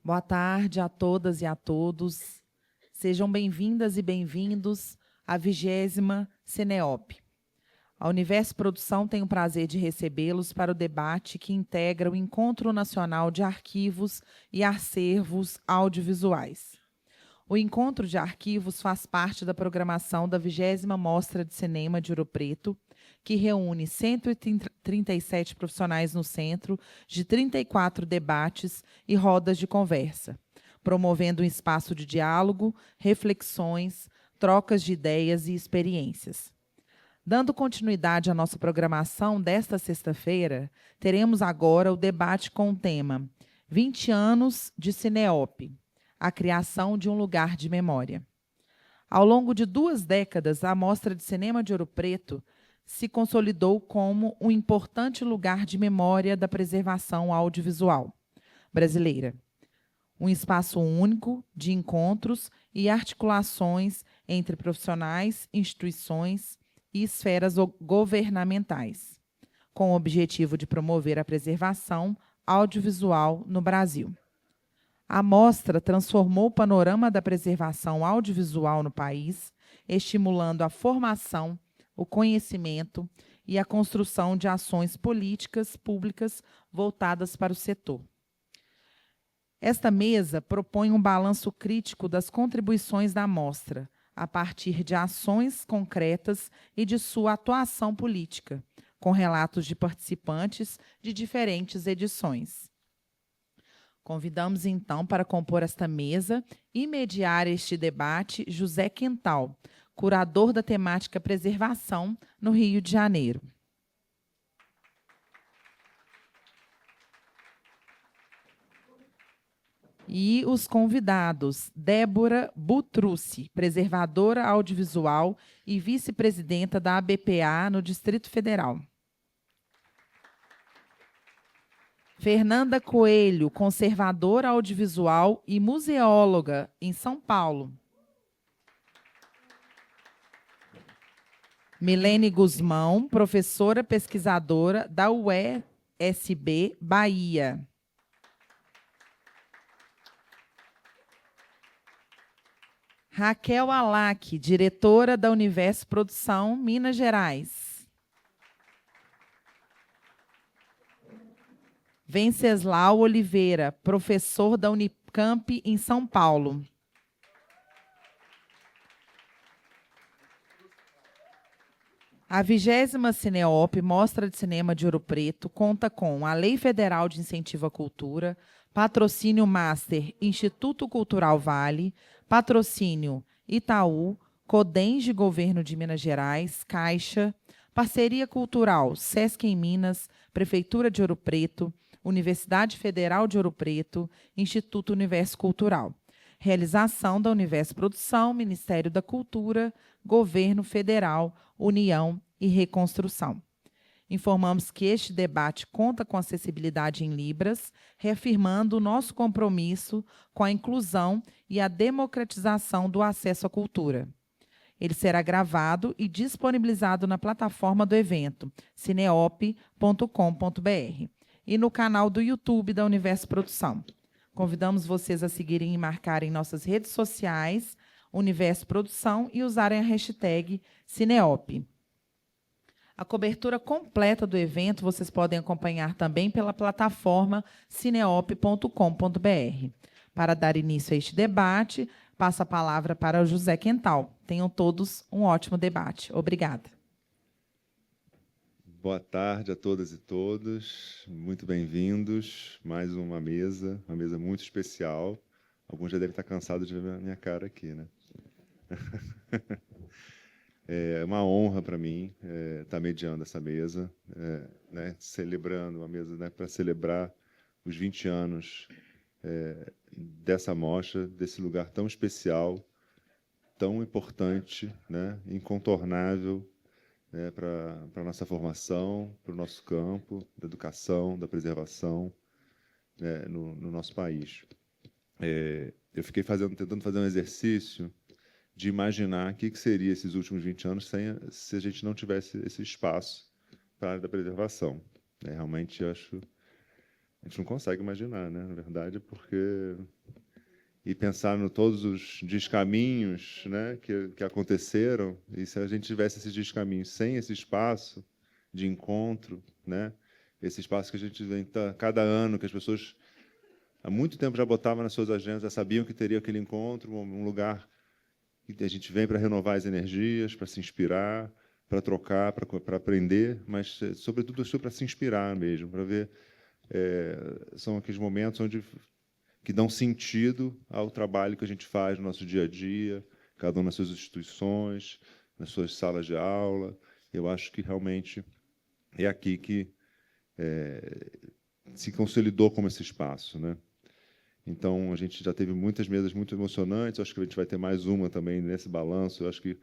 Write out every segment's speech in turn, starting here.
Boa tarde a todas e a todos. Sejam bem-vindas e bem-vindos à 20ª Cineop. A Universo Produção tem o prazer de recebê-los para o debate que integra o Encontro Nacional de Arquivos e Acervos Audiovisuais. O Encontro de Arquivos faz parte da programação da 20ª Mostra de Cinema de Ouro Preto, que reúne 137 profissionais no centro de 34 debates e rodas de conversa, promovendo um espaço de diálogo, reflexões, trocas de ideias e experiências. Dando continuidade à nossa programação desta sexta-feira, teremos agora o debate com o tema 20 anos de Cineop, a criação de um lugar de memória. Ao longo de 2 décadas, a Mostra de Cinema de Ouro Preto se consolidou como um importante lugar de memória da preservação audiovisual brasileira. Um espaço único de encontros e articulações entre profissionais, instituições e esferas governamentais, com o objetivo de promover a preservação audiovisual no Brasil. A mostra transformou o panorama da preservação audiovisual no país, estimulando a formação, o conhecimento e a construção de ações políticas públicas voltadas para o setor. Esta mesa propõe um balanço crítico das contribuições da mostra, a partir de ações concretas e de sua atuação política, com relatos de participantes de diferentes edições. Convidamos, então, para compor esta mesa e mediar este debate, José Quental, curador da temática preservação no Rio de Janeiro. E os convidados, Débora Butrucci, preservadora audiovisual e vice-presidenta da ABPA no Distrito Federal. Fernanda Coelho, conservadora audiovisual e museóloga em São Paulo. Milene Guzmão, professora pesquisadora da UESB, Bahia. Raquel Alac, diretora da Universo Produção, Minas Gerais. Venceslau Oliveira, professor da Unicamp em São Paulo. A 20ª Cineop, Mostra de Cinema de Ouro Preto, conta com a Lei Federal de Incentivo à Cultura, patrocínio Master Instituto Cultural Vale, patrocínio Itaú, Codenge Governo de Minas Gerais, Caixa, parceria cultural Sesc em Minas, Prefeitura de Ouro Preto, Universidade Federal de Ouro Preto, Instituto Universo Cultural. Realização da Universo Produção, Ministério da Cultura, Governo Federal, União e Reconstrução. Informamos que este debate conta com acessibilidade em Libras, reafirmando o nosso compromisso com a inclusão e a democratização do acesso à cultura. Ele será gravado e disponibilizado na plataforma do evento, cineop.com.br, e no canal do YouTube da Universo Produção. Convidamos vocês a seguirem e marcarem nossas redes sociais, Universo Produção, e usarem a hashtag Cineop. A cobertura completa do evento vocês podem acompanhar também pela plataforma cineop.com.br. Para dar início a este debate, passo a palavra para o José Quental. Tenham todos um ótimo debate. Obrigada. Boa tarde a todas e todos. Muito bem-vindos. Mais uma mesa muito especial. Alguns já devem estar cansados de ver a minha cara aqui, né? É uma honra para mim estar mediando essa mesa, né, celebrando uma mesa, né, para celebrar os 20 anos dessa mostra, desse lugar tão especial, tão importante, né, incontornável, né, para a nossa formação, para o nosso campo, da educação, da preservação, né, no nosso país. Eu fiquei tentando fazer um exercício de imaginar o que seria esses últimos 20 anos se a gente não tivesse esse espaço para a área da preservação. Realmente, eu acho a gente não consegue imaginar, né? Na verdade, porque... E pensar em todos os descaminhos, né, que aconteceram, e se a gente tivesse esses descaminhos sem esse espaço de encontro, né, esse espaço que a gente vem cada ano, que as pessoas há muito tempo já botavam nas suas agendas, já sabiam que teria aquele encontro, um lugar que a gente vem para renovar as energias, para se inspirar, para trocar, para aprender, mas, sobretudo, para se inspirar mesmo, para ver... são aqueles momentos onde que dão sentido ao trabalho que a gente faz no nosso dia a dia, cada um nas suas instituições, nas suas salas de aula. Eu acho que realmente é aqui que se consolidou como esse espaço, né? Então, a gente já teve muitas mesas muito emocionantes, acho que a gente vai ter mais uma também nesse balanço, eu acho que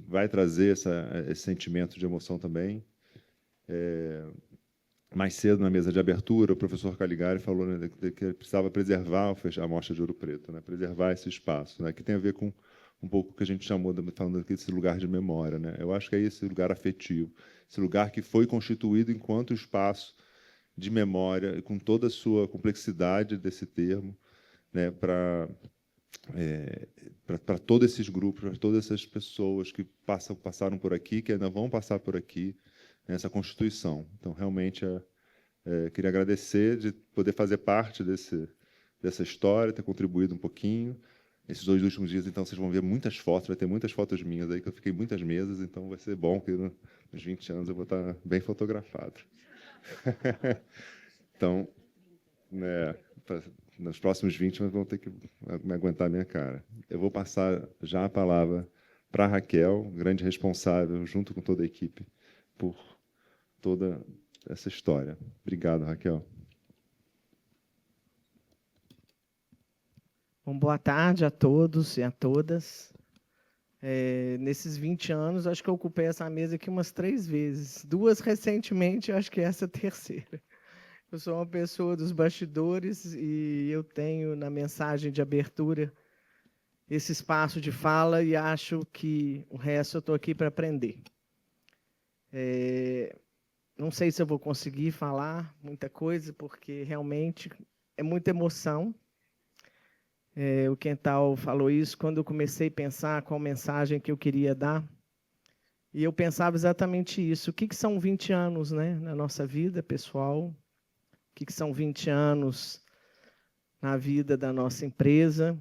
vai trazer esse sentimento de emoção também. Mais cedo, na mesa de abertura, o professor Caligari falou, né, que precisava preservar a Mostra de Ouro Preto, né, preservar esse espaço, né, que tem a ver com um pouco o que a gente chamou, falando aqui, desse lugar de memória, né. Eu acho que é esse lugar afetivo, esse lugar que foi constituído enquanto espaço de memória, com toda a sua complexidade desse termo, né, para todos esses grupos, para todas essas pessoas que passaram por aqui, que ainda vão passar por aqui, nessa Constituição. Então, realmente, queria agradecer de poder fazer parte dessa história, ter contribuído um pouquinho. Esses 2 últimos dias, então, vocês vão ver muitas fotos, vai ter muitas fotos minhas aí, que eu fiquei em muitas mesas, então vai ser bom que nos 20 anos eu vou estar bem fotografado. Então, né, nos próximos 20, vão ter que me aguentar a minha cara. Eu vou passar já a palavra para a Raquel, grande responsável, junto com toda a equipe, por toda essa história. Obrigado, Raquel. Bom, boa tarde a todos e a todas. Nesses 20 anos, acho que eu ocupei essa mesa aqui umas 3 vezes. 2 recentemente, acho que essa é a terceira. Eu sou uma pessoa dos bastidores e eu tenho, na mensagem de abertura, esse espaço de fala e acho que o resto eu estou aqui para aprender. Não sei se eu vou conseguir falar muita coisa, porque realmente é muita emoção. O Quental falou isso quando eu comecei a pensar qual mensagem que eu queria dar. E eu pensava exatamente isso. O que são 20 anos, né, na nossa vida pessoal? O que são 20 anos na vida da nossa empresa,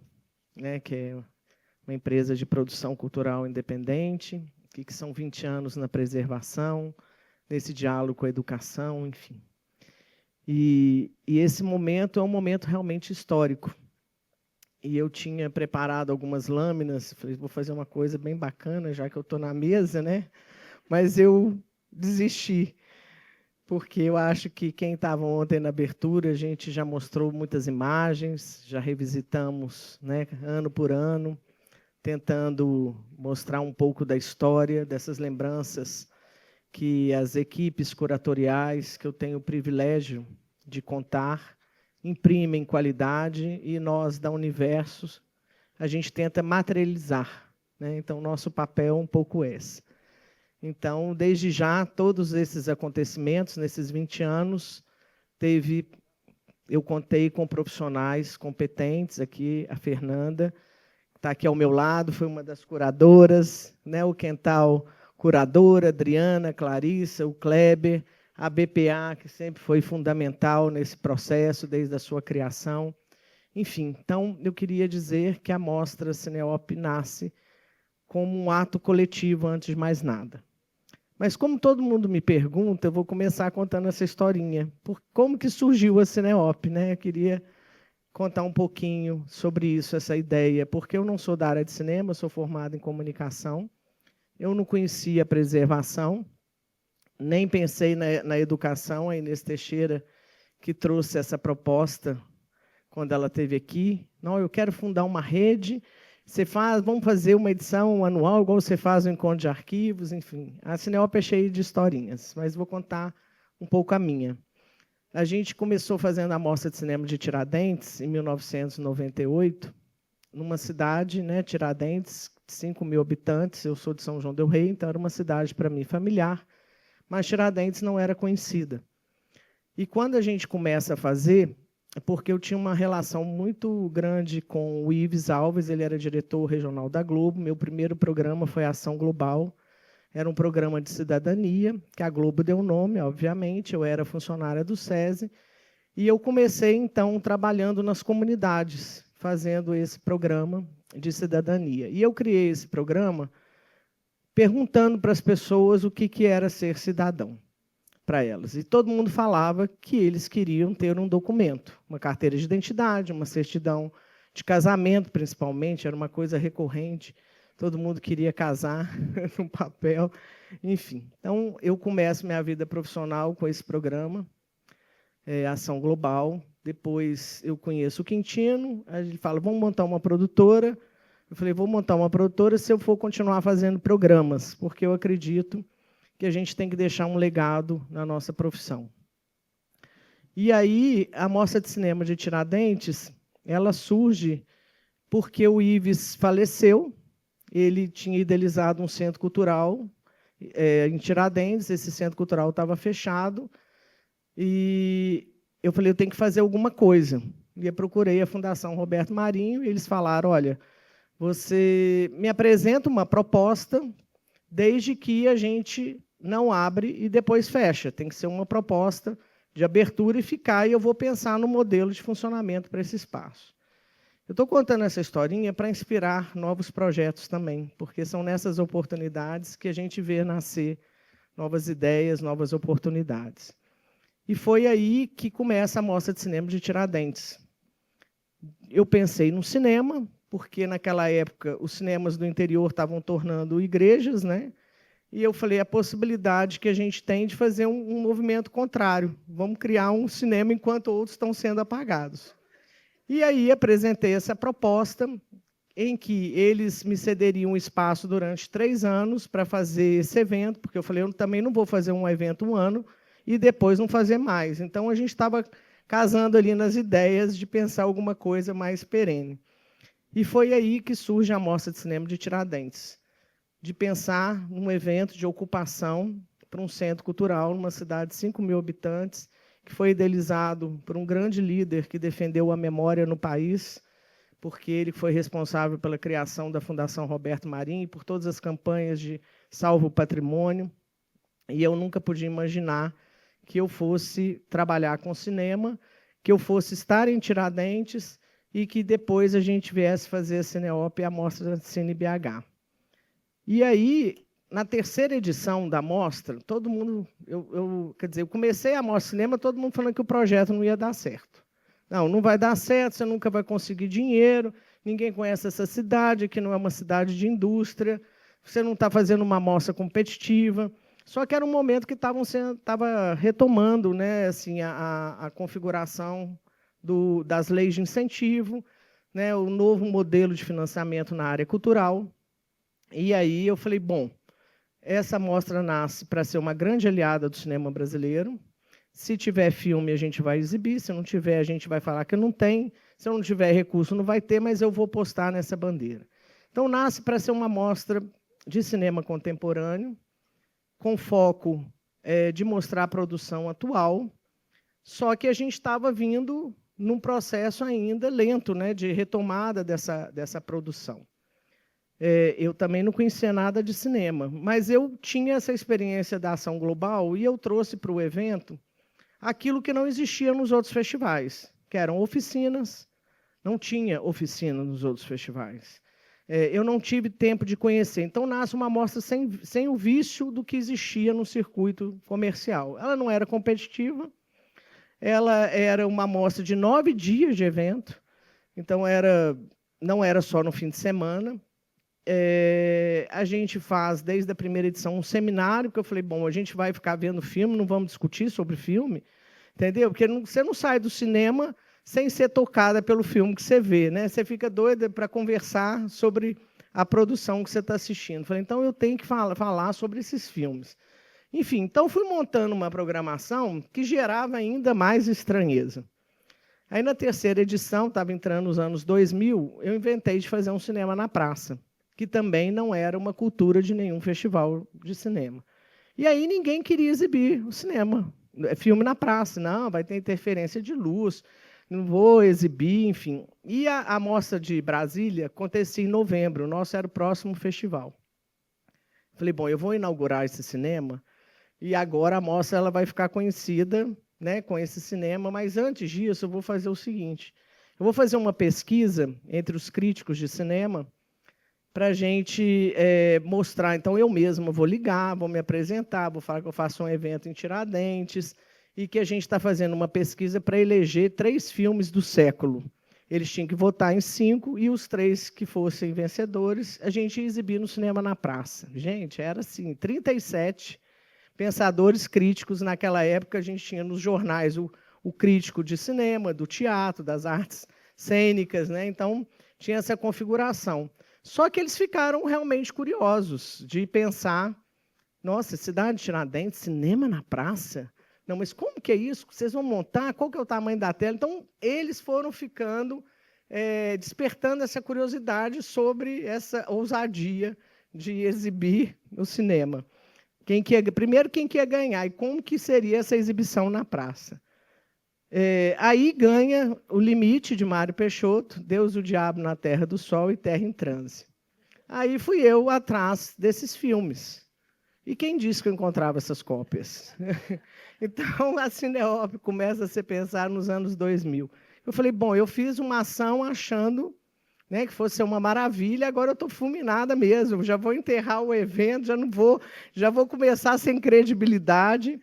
né, que é uma empresa de produção cultural independente? O que são 20 anos na preservação, nesse diálogo com a educação, enfim. E esse momento é um momento realmente histórico. E eu tinha preparado algumas lâminas, falei, vou fazer uma coisa bem bacana, já que eu estou na mesa, né? Mas eu desisti, porque eu acho que quem estava ontem na abertura, a gente já mostrou muitas imagens, já revisitamos, né, ano por ano, tentando mostrar um pouco da história, dessas lembranças que as equipes curatoriais, que eu tenho o privilégio de contar, imprimem qualidade e nós, da Universos, a gente tenta materializar, né? Então, nosso papel é um pouco esse. Então, desde já, todos esses acontecimentos, nesses 20 anos, eu contei com profissionais competentes aqui, a Fernanda, que está aqui ao meu lado, foi uma das curadoras, né? O Quental, curadora, Adriana, Clarissa, o Kleber, a BPA, que sempre foi fundamental nesse processo, desde a sua criação. Enfim, então, eu queria dizer que a Mostra Cineop nasce como um ato coletivo, antes de mais nada. Mas, como todo mundo me pergunta, eu vou começar contando essa historinha. Como que surgiu a Cineop, né? Eu queria contar um pouquinho sobre isso, essa ideia, porque eu não sou da área de cinema, eu sou formado em comunicação, eu não conhecia a preservação, nem pensei na educação, a Inês Teixeira, que trouxe essa proposta quando ela esteve aqui. Não, eu quero fundar uma rede, vamos fazer uma edição anual, igual você faz o encontro de arquivos, enfim. A Cineop é cheia de historinhas, mas vou contar um pouco a minha. A gente começou fazendo a Mostra de Cinema de Tiradentes, em 1998, numa cidade, né, Tiradentes, 5.000 habitantes, eu sou de São João del Rei, então era uma cidade, para mim, familiar, mas Tiradentes não era conhecida. E quando a gente começa a fazer, é porque eu tinha uma relação muito grande com o Ives Alves, ele era diretor regional da Globo. Meu primeiro programa foi Ação Global. Era um programa de cidadania, que a Globo deu nome, obviamente. Eu era funcionária do SESI. E eu comecei, então, trabalhando nas comunidades, fazendo esse programa de cidadania. E eu criei esse programa perguntando para as pessoas o que era ser cidadão para elas. E todo mundo falava que eles queriam ter um documento, uma carteira de identidade, uma certidão de casamento, principalmente, era uma coisa recorrente. Todo mundo queria casar no papel. Enfim, então, eu começo minha vida profissional com esse programa, Ação Global. Depois, eu conheço o Quintino. Ele fala, vamos montar uma produtora. Eu falei, vou montar uma produtora se eu for continuar fazendo programas, porque eu acredito que a gente tem que deixar um legado na nossa profissão. E aí, a Mostra de Cinema de Tiradentes, ela surge porque o Ives faleceu. Ele tinha idealizado um centro cultural em Tiradentes, esse centro cultural estava fechado, e eu falei, eu tenho que fazer alguma coisa. E eu procurei a Fundação Roberto Marinho, e eles falaram, olha, você me apresenta uma proposta, desde que a gente não abre e depois fecha. Tem que ser uma proposta de abertura e ficar, e eu vou pensar no modelo de funcionamento para esse espaço. Eu estou contando essa historinha para inspirar novos projetos também, porque são nessas oportunidades que a gente vê nascer novas ideias, novas oportunidades. E foi aí que começa a Mostra de Cinema de Tiradentes. Eu pensei no cinema, porque naquela época os cinemas do interior estavam tornando igrejas, né? E eu falei, a possibilidade que a gente tem de fazer um movimento contrário. Vamos criar um cinema enquanto outros estão sendo apagados. E aí apresentei essa proposta, em que eles me cederiam um espaço durante 3 anos para fazer esse evento, porque eu falei, eu também não vou fazer um evento um ano e depois não fazer mais. Então, a gente estava casando ali nas ideias de pensar alguma coisa mais perene. E foi aí que surge a Mostra de Cinema de Tiradentes, de pensar num evento de ocupação para um centro cultural, numa cidade de 5.000 habitantes, que foi idealizado por um grande líder que defendeu a memória no país, porque ele foi responsável pela criação da Fundação Roberto Marinho e por todas as campanhas de Salva o Patrimônio. E eu nunca podia imaginar que eu fosse trabalhar com cinema, que eu fosse estar em Tiradentes e que depois a gente viesse fazer a Cineop e a Mostra de Cine BH. E aí, na terceira edição da mostra, todo mundo, quer dizer, eu comecei a Mostra de Cinema, todo mundo falando que o projeto não ia dar certo. Não vai dar certo, você nunca vai conseguir dinheiro, ninguém conhece essa cidade, aqui não é uma cidade de indústria, você não está fazendo uma mostra competitiva. Só que era um momento que estava retomando, né, assim, a configuração das leis de incentivo, né, o novo modelo de financiamento na área cultural. E aí eu falei, bom, essa mostra nasce para ser uma grande aliada do cinema brasileiro. Se tiver filme, a gente vai exibir. Se não tiver, a gente vai falar que não tem. Se não tiver recurso, não vai ter, mas eu vou postar nessa bandeira. Então, nasce para ser uma mostra de cinema contemporâneo, com foco de mostrar a produção atual, só que a gente estava vindo num processo ainda lento, né, de retomada dessa produção. Eu também não conhecia nada de cinema, mas eu tinha essa experiência da Ação Global e eu trouxe para o evento aquilo que não existia nos outros festivais, que eram oficinas. Não tinha oficina nos outros festivais. Eu não tive tempo de conhecer. Então, nasce uma mostra sem o vício do que existia no circuito comercial. Ela não era competitiva, ela era uma mostra de 9 dias de evento, então não era só no fim de semana. A gente faz, desde a primeira edição, um seminário, que eu falei, bom, a gente vai ficar vendo filme, não vamos discutir sobre filme, entendeu? Porque você não sai do cinema sem ser tocada pelo filme que você vê, né? Você fica doida para conversar sobre a produção que você está assistindo. Falei, então eu tenho que falar sobre esses filmes. Enfim, então fui montando uma programação que gerava ainda mais estranheza. Aí, na terceira edição, estava entrando nos anos 2000, eu inventei de fazer um cinema na praça, que também não era uma cultura de nenhum festival de cinema. E aí ninguém queria exibir o cinema. É filme na praça, não, vai ter interferência de luz, não vou exibir, enfim. E a mostra de Brasília acontecia em novembro, o nosso era o próximo festival. Falei, bom, eu vou inaugurar esse cinema, e agora a mostra ela vai ficar conhecida, né, com esse cinema, mas antes disso eu vou fazer o seguinte, eu vou fazer uma pesquisa entre os críticos de cinema para a gente mostrar. Então, eu mesma vou ligar, vou me apresentar, vou falar que eu faço um evento em Tiradentes e que a gente está fazendo uma pesquisa para eleger 3 filmes do século. Eles tinham que votar em 5 e os 3 que fossem vencedores, a gente ia exibir no Cinema na Praça. Gente, era assim, 37 pensadores críticos naquela época. A gente tinha nos jornais o crítico de cinema, do teatro, das artes cênicas, né? Então, tinha essa configuração. Só que eles ficaram realmente curiosos de pensar, nossa, cidade de Tiradentes, cinema na praça? Não, mas como que é isso? Vocês vão montar? Qual que é o tamanho da tela? Então, eles foram ficando, despertando essa curiosidade sobre essa ousadia de exibir no cinema. Primeiro, quem que ia ganhar e como que seria essa exibição na praça. Aí ganha O Limite, de Mário Peixoto, Deus e o Diabo na Terra do Sol e Terra em Transe. Aí fui eu atrás desses filmes. E quem disse que eu encontrava essas cópias? Então, a Cineop começa a se pensar nos anos 2000. Eu falei, bom, eu fiz uma ação achando, né, que fosse uma maravilha, agora eu estou fulminada mesmo, já vou enterrar o evento, já vou começar sem credibilidade.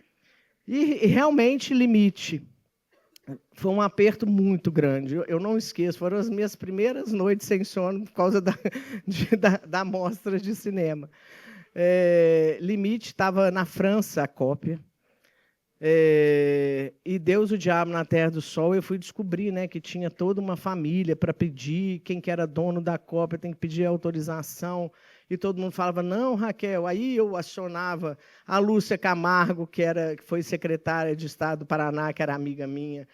E realmente, Limite. Foi um aperto muito grande. Eu não esqueço, foram as minhas primeiras noites sem sono por causa da mostra de cinema. Limite estava na França, a cópia. E Deus, o Diabo na Terra do Sol, eu fui descobrir, né, que tinha toda uma família para pedir, quem que era dono da cópia tem que pedir autorização. E todo mundo falava, não, Raquel. Aí eu acionava a Lúcia Camargo, que foi secretária de Estado do Paraná, que era amiga minha.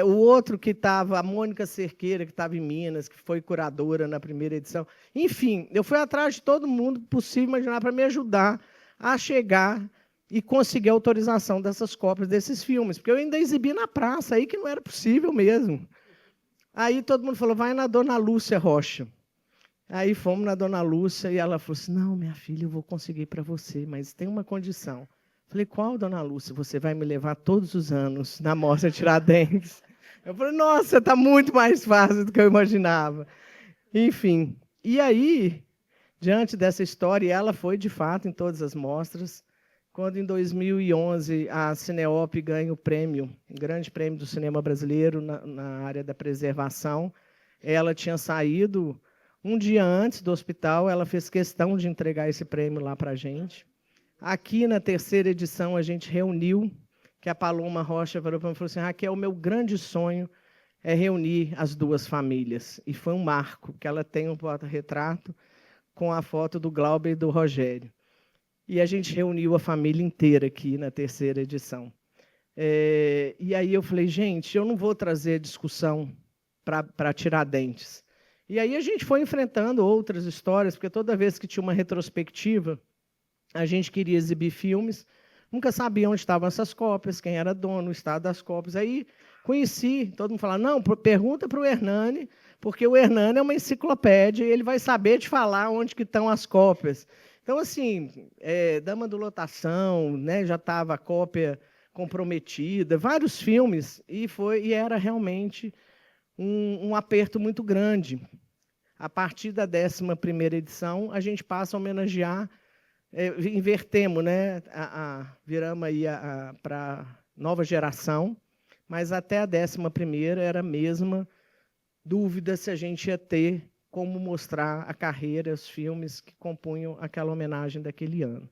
O outro que estava, a Mônica Cerqueira, que estava em Minas, que foi curadora na primeira edição. Enfim, eu fui atrás de todo mundo possível imaginar para me ajudar a chegar e conseguir a autorização dessas cópias desses filmes, porque eu ainda exibi na praça, aí que não era possível mesmo. Aí todo mundo falou, vai na Dona Lúcia Rocha. Aí fomos na Dona Lúcia e ela falou assim, não, minha filha, eu vou conseguir para você, mas tem uma condição. Falei, qual, Dona Lúcia? Você vai me levar todos os anos na Mostra Tiradentes. Eu falei, nossa, está muito mais fácil do que eu imaginava. Enfim, e aí, diante dessa história, ela foi, de fato, em todas as mostras. Quando, em 2011, a Cineop ganha o grande prêmio do cinema brasileiro na área da preservação, ela tinha saído um dia antes do hospital, ela fez questão de entregar esse prêmio lá para a gente. Aqui, na terceira edição, a gente reuniu, que a Paloma Rocha falou para mim, falou assim, Raquel, o meu grande sonho é reunir as 2 famílias. E foi um marco, que ela tem um porta-retrato com a foto do Glauber e do Rogério. E a gente reuniu a família inteira aqui na terceira edição. E aí eu falei, gente, eu não vou trazer discussão para Tiradentes. E aí a gente foi enfrentando outras histórias, porque toda vez que tinha uma retrospectiva, a gente queria exibir filmes, nunca sabia onde estavam essas cópias, quem era dono, o estado das cópias. Aí conheci, todo mundo falava, não, pergunta para o Hernani, porque o Hernani é uma enciclopédia e ele vai saber te falar onde que estão as cópias. Então, assim, Dama do Lotação, né, já estava a cópia comprometida, vários filmes, e era realmente um aperto muito grande. A partir da 11ª edição, a gente passa a homenagear, invertemos, né, viramos aí para a nova geração, mas até a 11ª era a mesma dúvida se a gente ia ter como mostrar a carreira, os filmes que compunham aquela homenagem daquele ano.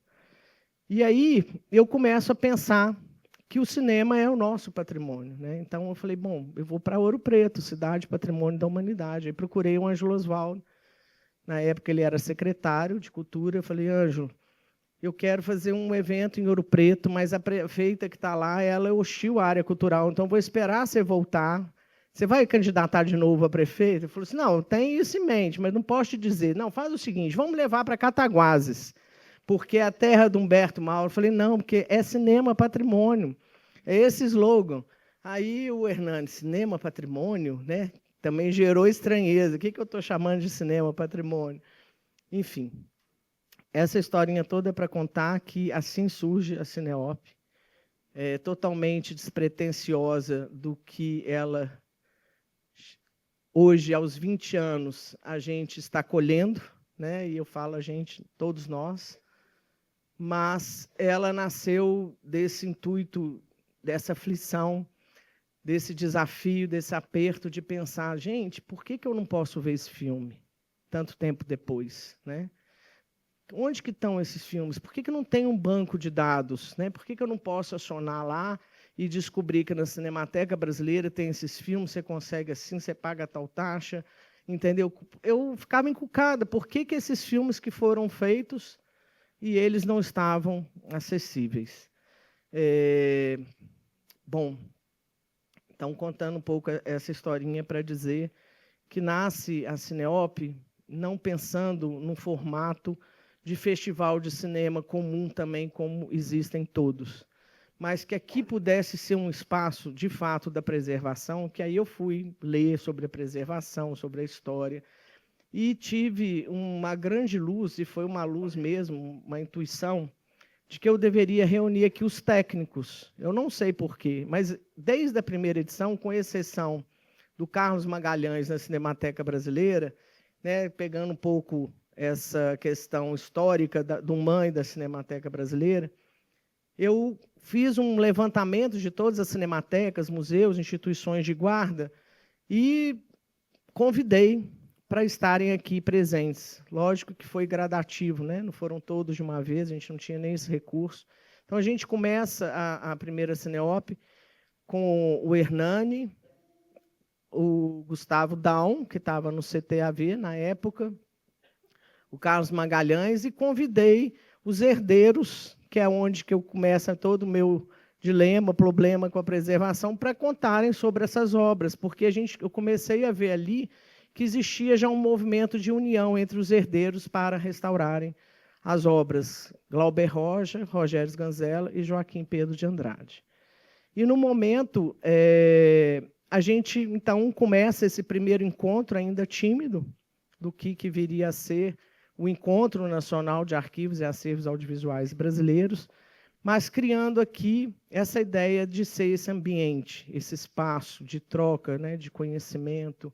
E aí eu começo a pensar que o cinema é o nosso patrimônio, né? Então eu falei, bom, eu vou para Ouro Preto, cidade patrimônio da humanidade. Aí procurei o Ângelo Osvaldo. Na época ele era secretário de Cultura. Eu falei, Ângelo, eu quero fazer um evento em Ouro Preto, mas a prefeita que está lá, ela é hostil à área cultural, então vou esperar você voltar. Você vai candidatar de novo a prefeito? Ele falou assim, não, tem isso em mente, mas não posso te dizer. Não, faz o seguinte, vamos levar para Cataguases, porque é a terra do Humberto Mauro. Eu falei, não, porque é cinema patrimônio. É esse slogan. Aí o Hernani, cinema patrimônio, né, também gerou estranheza. O que eu estou chamando de cinema patrimônio? Enfim, essa historinha toda é para contar que assim surge a Cineop, totalmente despretensiosa do que ela, hoje, aos 20 anos, a gente está colhendo, né? E eu falo a gente, todos nós, mas ela nasceu desse intuito, dessa aflição, desse desafio, desse aperto de pensar, gente, por que eu não posso ver esse filme tanto tempo depois, né? Onde que estão esses filmes? Por que não tem um banco de dados, né? Por que eu não posso acionar lá e descobrir que na Cinemateca Brasileira tem esses filmes, você consegue assim, você paga tal taxa, entendeu? Eu ficava encucada, por que esses filmes que foram feitos e eles não estavam acessíveis? Bom, então, contando um pouco essa historinha para dizer que nasce a Cineop não pensando num formato de festival de cinema comum também, como existem todos, mas que aqui pudesse ser um espaço, de fato, da preservação, que aí eu fui ler sobre a preservação, sobre a história, e tive uma grande luz, e foi uma luz mesmo, uma intuição, de que eu deveria reunir aqui os técnicos. Eu não sei porquê, mas desde a primeira edição, com exceção do Carlos Magalhães na Cinemateca Brasileira, né, pegando um pouco essa questão histórica do mãe da Cinemateca Brasileira, eu fiz um levantamento de todas as cinematecas, museus, instituições de guarda e convidei para estarem aqui presentes. Lógico que foi gradativo, né? Não foram todos de uma vez, a gente não tinha nem esse recurso. Então, a gente começa a primeira Cineop com o Hernani, o Gustavo Daum, que estava no CTAV na época, o Carlos Magalhães, e convidei os herdeiros, que é onde que eu começo todo o meu dilema, problema com a preservação, para contarem sobre essas obras, porque eu comecei a ver ali que existia já um movimento de união entre os herdeiros para restaurarem as obras. Glauber Rocha, Rogério Sganzella e Joaquim Pedro de Andrade. E, no momento, a gente, então, começa esse primeiro encontro, ainda tímido, do que viria a ser o Encontro Nacional de Arquivos e Acervos Audiovisuais Brasileiros, mas criando aqui essa ideia de ser esse ambiente, esse espaço de troca, né, de conhecimento,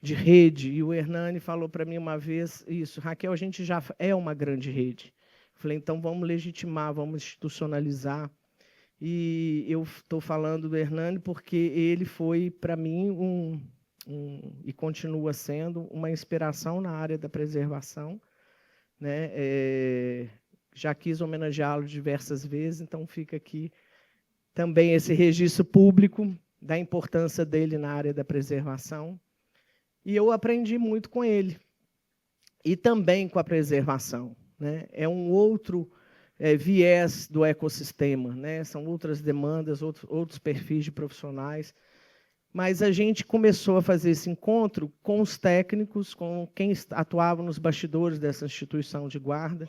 de rede. E o Hernani falou para mim uma vez isso: Raquel, a gente já é uma grande rede. Eu falei, então vamos legitimar, vamos institucionalizar. E eu estou falando do Hernani porque ele foi, para mim, e continua sendo, uma inspiração na área da preservação, né? Já quis homenageá-lo diversas vezes, então fica aqui também esse registro público da importância dele na área da preservação. E eu aprendi muito com ele, e também com a preservação, né? É um outro viés do ecossistema, né? São outras demandas, outros perfis de profissionais. Mas a gente começou a fazer esse encontro com os técnicos, com quem atuava nos bastidores dessa instituição de guarda.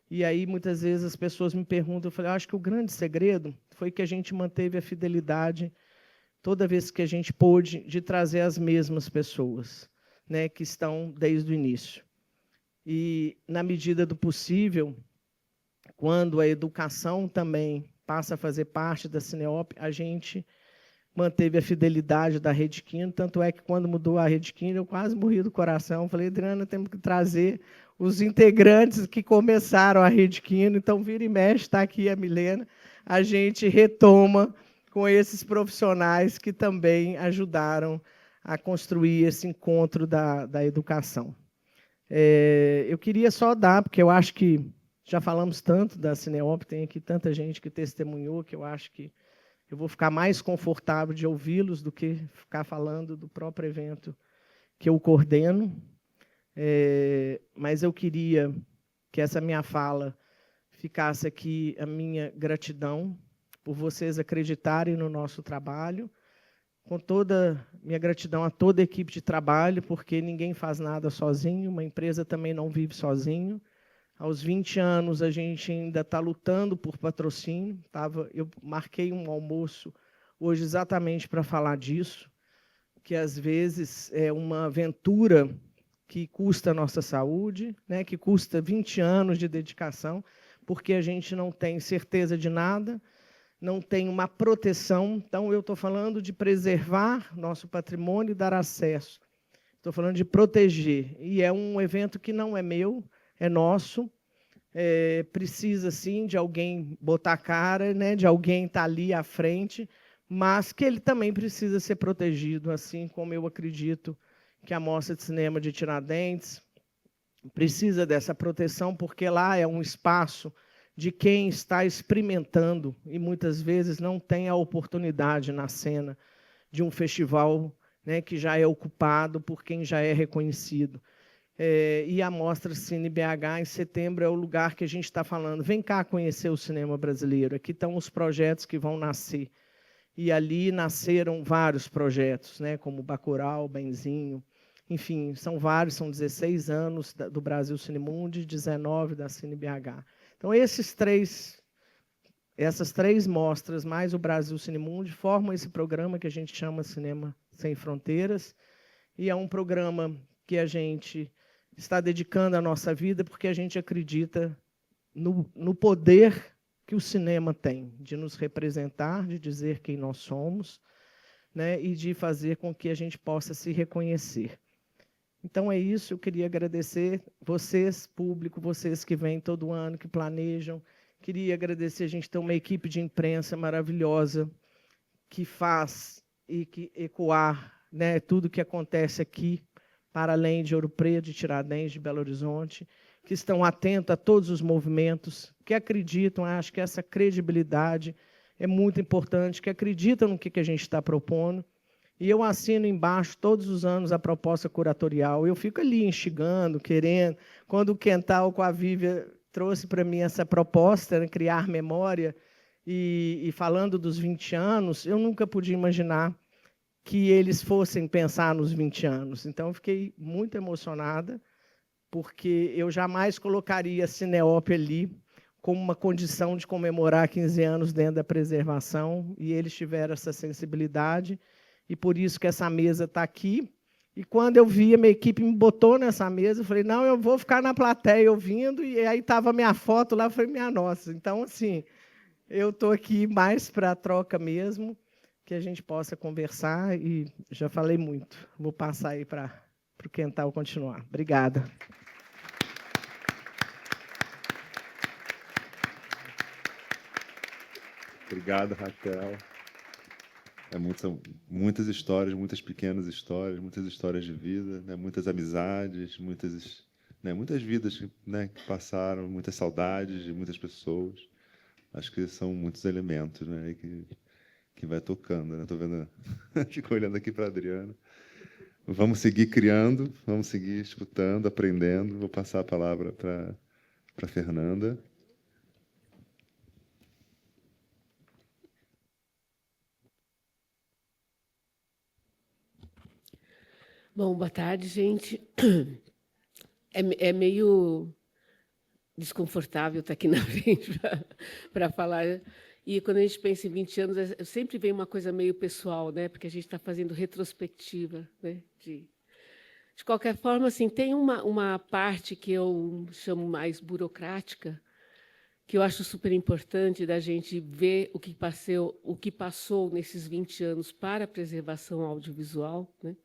E aí, muitas vezes, as pessoas me perguntam, eu falei, acho que o grande segredo foi que a gente manteve a fidelidade, toda vez que a gente pôde, de trazer as mesmas pessoas, né, que estão desde o início. E, na medida do possível, quando a educação também passa a fazer parte da Cineop, a gente manteve a fidelidade da Rede Quino, tanto é que, quando mudou a Rede Quino, eu quase morri do coração. Falei, Adriana, temos que trazer os integrantes que começaram a Rede Quino, então, vira e mexe, está aqui a Milena, a gente retoma com esses profissionais que também ajudaram a construir esse encontro da educação. Eu queria só dar, porque eu acho que já falamos tanto da Cineop, tem aqui tanta gente que testemunhou, que eu acho que eu vou ficar mais confortável de ouvi-los do que ficar falando do próprio evento que eu coordeno. Mas eu queria que essa minha fala ficasse aqui a minha gratidão por vocês acreditarem no nosso trabalho, com toda minha gratidão a toda a equipe de trabalho, porque ninguém faz nada sozinho, uma empresa também não vive sozinho. Aos 20 anos, a gente ainda está lutando por patrocínio. Eu marquei um almoço hoje exatamente para falar disso, que às vezes é uma aventura que custa a nossa saúde, né, que custa 20 anos de dedicação, porque a gente não tem certeza de nada, não tem uma proteção. Então, eu estou falando de preservar nosso patrimônio e dar acesso. Estou falando de proteger. E é um evento que não é meu, é nosso. Precisa, sim, de alguém botar a cara, né, de alguém estar ali à frente, mas que ele também precisa ser protegido, assim como eu acredito que a Mostra de Cinema de Tiradentes precisa dessa proteção, porque lá é um espaço de quem está experimentando e muitas vezes não tem a oportunidade na cena de um festival, né, que já é ocupado por quem já é reconhecido. E a Mostra Cine BH, em setembro, é o lugar que a gente está falando. Vem cá conhecer o cinema brasileiro. Aqui estão os projetos que vão nascer. E ali nasceram vários projetos, né, como Bacurau, Benzinho. Enfim, são vários, são 16 anos do Brasil Cinemundi, 19 da Cine BH. Então, essas três mostras, mais o Brasil Cinemundi, formam esse programa que a gente chama Cinema Sem Fronteiras. E é um programa que a gente está dedicando a nossa vida porque a gente acredita no poder que o cinema tem de nos representar, de dizer quem nós somos, né, e de fazer com que a gente possa se reconhecer. Então, é isso. Eu queria agradecer vocês, público, vocês que vêm todo ano, que planejam. Queria agradecer, a gente tem uma equipe de imprensa maravilhosa que faz e que ecoar, né, tudo que acontece aqui, para além de Ouro Preto, de Tiradentes, de Belo Horizonte, que estão atentos a todos os movimentos, que acreditam, acho que essa credibilidade é muito importante, que acreditam no que a gente está propondo. E eu assino embaixo, todos os anos, a proposta curatorial. Eu fico ali instigando, querendo. Quando o Quental, com a Vívia, trouxe para mim essa proposta, né, criar memória, e falando dos 20 anos, eu nunca podia imaginar que eles fossem pensar nos 20 anos. Então, eu fiquei muito emocionada, porque eu jamais colocaria a Cineop ali como uma condição de comemorar 15 anos dentro da preservação, e eles tiveram essa sensibilidade, e por isso que essa mesa está aqui. E quando eu vi, a minha equipe me botou nessa mesa, eu falei, não, eu vou ficar na plateia ouvindo, e aí estava a minha foto lá, foi minha nossa. Então, assim, eu estou aqui mais para a troca mesmo, que a gente possa conversar, e já falei muito. Vou passar aí para o Quental continuar. Obrigada. Obrigado, Raquel. São muitas histórias, muitas pequenas histórias, muitas histórias de vida, né? Muitas amizades, muitas vidas, né, que passaram, muitas saudades de muitas pessoas. Acho que são muitos elementos, né, que vai tocando. Né? Estou vendo, fico olhando aqui para a Adriana. Vamos seguir criando, vamos seguir escutando, aprendendo. Vou passar a palavra para a Fernanda. Bom, boa tarde, gente. É meio desconfortável estar aqui na frente para falar. E quando a gente pensa em 20 anos, sempre vem uma coisa meio pessoal, né? Porque a gente está fazendo retrospectiva, né? De qualquer forma, assim, tem uma parte que eu chamo mais burocrática, que eu acho super importante da gente ver o que passou nesses 20 anos para a preservação audiovisual, né?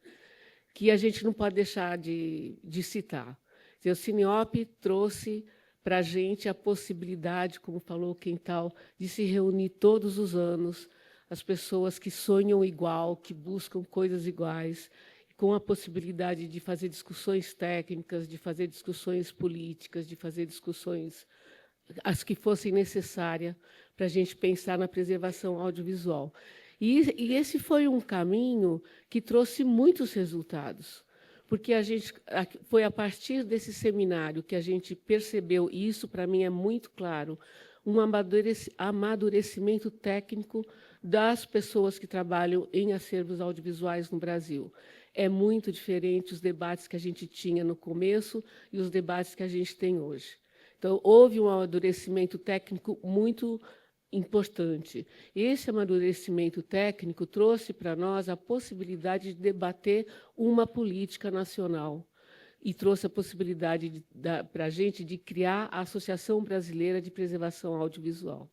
Que a gente não pode deixar de citar. O Cineop trouxe para a gente a possibilidade, como falou o Quental, de se reunir todos os anos, as pessoas que sonham igual, que buscam coisas iguais, com a possibilidade de fazer discussões técnicas, de fazer discussões políticas, de fazer discussões as que fossem necessárias para a gente pensar na preservação audiovisual. E esse foi um caminho que trouxe muitos resultados, porque foi a partir desse seminário que a gente percebeu, e isso, para mim, é muito claro, um amadurecimento técnico das pessoas que trabalham em acervos audiovisuais no Brasil. É muito diferente os debates que a gente tinha no começo e os debates que a gente tem hoje. Então, houve um amadurecimento técnico muito importante. Esse amadurecimento técnico trouxe para nós a possibilidade de debater uma política nacional e trouxe a possibilidade para a gente de criar a Associação Brasileira de Preservação Audiovisual.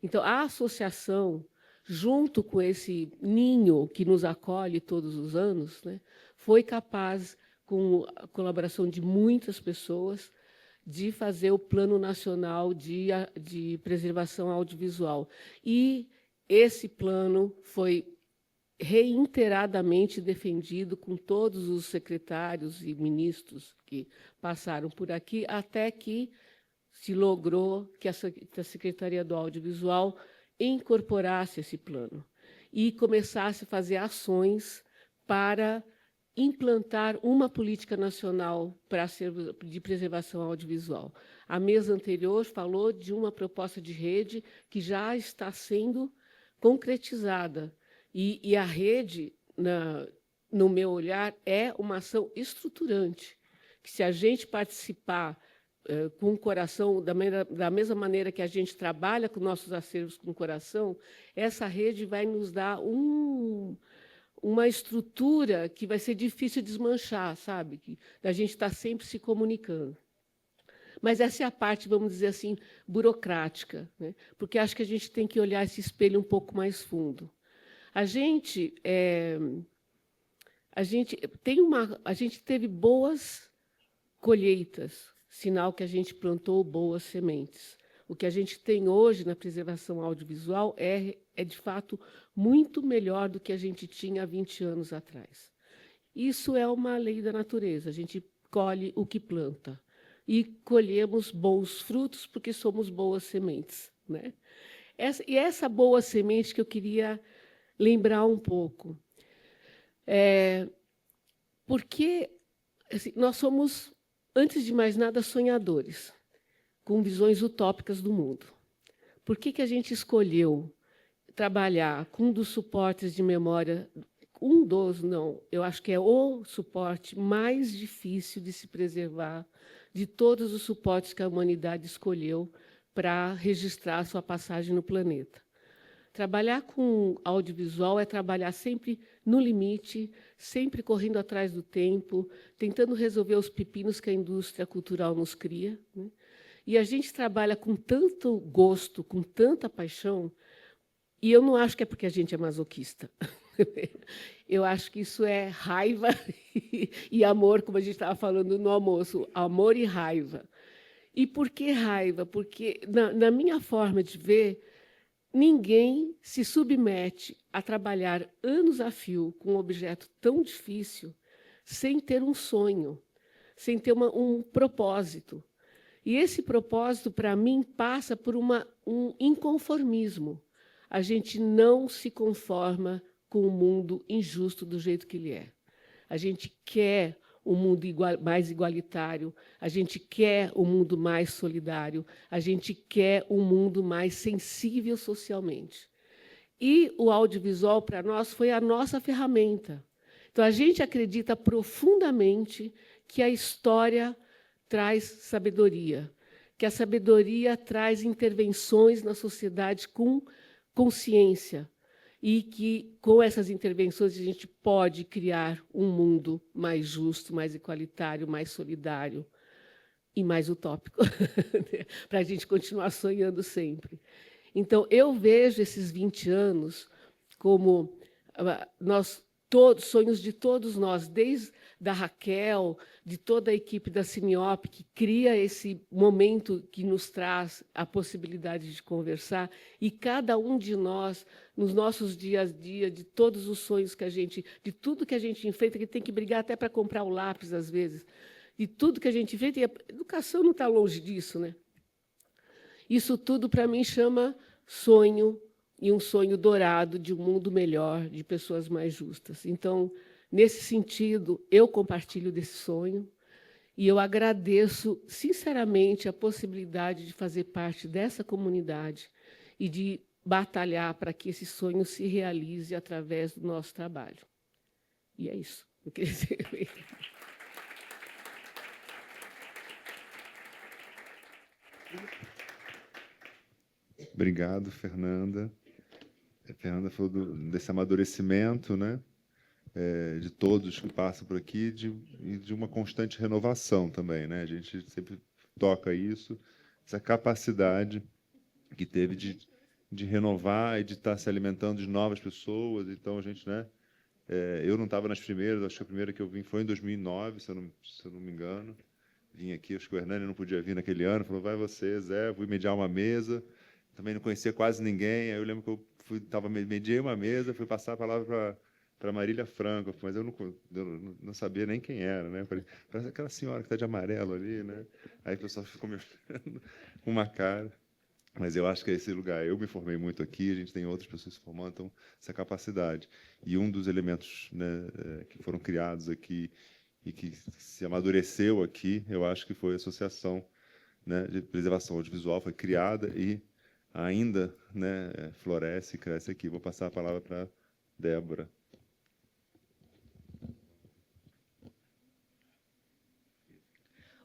Então, a associação, junto com esse ninho que nos acolhe todos os anos, né, foi capaz, com a colaboração de muitas pessoas, de fazer o Plano Nacional de Preservação Audiovisual. E esse plano foi reiteradamente defendido com todos os secretários e ministros que passaram por aqui, até que se logrou que a Secretaria do Audiovisual incorporasse esse plano e começasse a fazer ações para implantar uma política nacional de preservação audiovisual. A mesa anterior falou de uma proposta de rede que já está sendo concretizada. E a rede, no meu olhar, é uma ação estruturante, que se a gente participar com o coração, da mesma maneira que a gente trabalha com nossos acervos com o coração, essa rede vai nos dar uma estrutura que vai ser difícil desmanchar, sabe? Da gente estar sempre se comunicando. Mas essa é a parte, vamos dizer assim, burocrática, né? Porque acho que a gente tem que olhar esse espelho um pouco mais fundo. A gente teve boas colheitas, sinal que a gente plantou boas sementes. O que a gente tem hoje na preservação audiovisual é de fato, muito melhor do que a gente tinha há 20 anos atrás. Isso é uma lei da natureza, a gente colhe o que planta. E colhemos bons frutos porque somos boas sementes, né? Essa boa semente que eu queria lembrar um pouco. Porque assim, nós somos, antes de mais nada, sonhadores, com visões utópicas do mundo. Por que a gente escolheu trabalhar com um dos suportes de memória, eu acho que é o suporte mais difícil de se preservar de todos os suportes que a humanidade escolheu para registrar a sua passagem no planeta. Trabalhar com audiovisual é trabalhar sempre no limite, sempre correndo atrás do tempo, tentando resolver os pepinos que a indústria cultural nos cria, né? E a gente trabalha com tanto gosto, com tanta paixão, e eu não acho que é porque a gente é masoquista. Eu acho que isso é raiva e amor, como a gente estava falando no almoço, amor e raiva. E por que raiva? Porque, na minha forma de ver, ninguém se submete a trabalhar anos a fio com um objeto tão difícil sem ter um sonho, sem ter um propósito. E esse propósito, para mim, passa por um inconformismo. A gente não se conforma com o mundo injusto do jeito que ele é. A gente quer um mundo mais igualitário, a gente quer um mundo mais solidário, a gente quer um mundo mais sensível socialmente. E o audiovisual, para nós, foi a nossa ferramenta. Então, a gente acredita profundamente que a história traz sabedoria, que a sabedoria traz intervenções na sociedade com consciência, e que, com essas intervenções, a gente pode criar um mundo mais justo, mais igualitário, mais solidário e mais utópico, para a gente continuar sonhando sempre. Então, eu vejo esses 20 anos como sonhos de todos nós, desde da Raquel, de toda a equipe da Cineop, que cria esse momento que nos traz a possibilidade de conversar, e cada um de nós, nos nossos dias a dia, de todos os sonhos que de tudo que a gente enfrenta, que tem que brigar até para comprar o lápis, às vezes, de tudo que a gente enfrenta, e a educação não está longe disso, né? Isso tudo, para mim, chama sonho, e um sonho dourado de um mundo melhor, de pessoas mais justas. Então, nesse sentido, eu compartilho desse sonho e eu agradeço, sinceramente, a possibilidade de fazer parte dessa comunidade e de batalhar para que esse sonho se realize através do nosso trabalho. E é isso. Eu queria dizer. Obrigado, Fernanda. A Fernanda falou desse amadurecimento, né? De todos que passam por aqui e de uma constante renovação também, né? A gente sempre toca isso, essa capacidade que teve de renovar e de estar se alimentando de novas pessoas. Então, a gente, né? Eu não estava nas primeiras, acho que a primeira que eu vim foi em 2009, se eu não me engano. Vim aqui, acho que o Hernani não podia vir naquele ano, falou, vai você, Zé, vou mediar uma mesa. Também não conhecia quase ninguém, aí eu lembro que eu mediei uma mesa, fui passar a palavra para Marília Franco, mas eu não sabia nem quem era, né? Falei, parece aquela senhora que está de amarelo ali, né? Aí o pessoal ficou me olhando com uma cara. Mas eu acho que é esse lugar. Eu me formei muito aqui, a gente tem outras pessoas se formando, então, essa capacidade. E um dos elementos, né, que foram criados aqui e que se amadureceu aqui, eu acho que foi a Associação, né, de Preservação Audiovisual, foi criada e ainda, né, floresce e cresce aqui. Vou passar a palavra para Débora.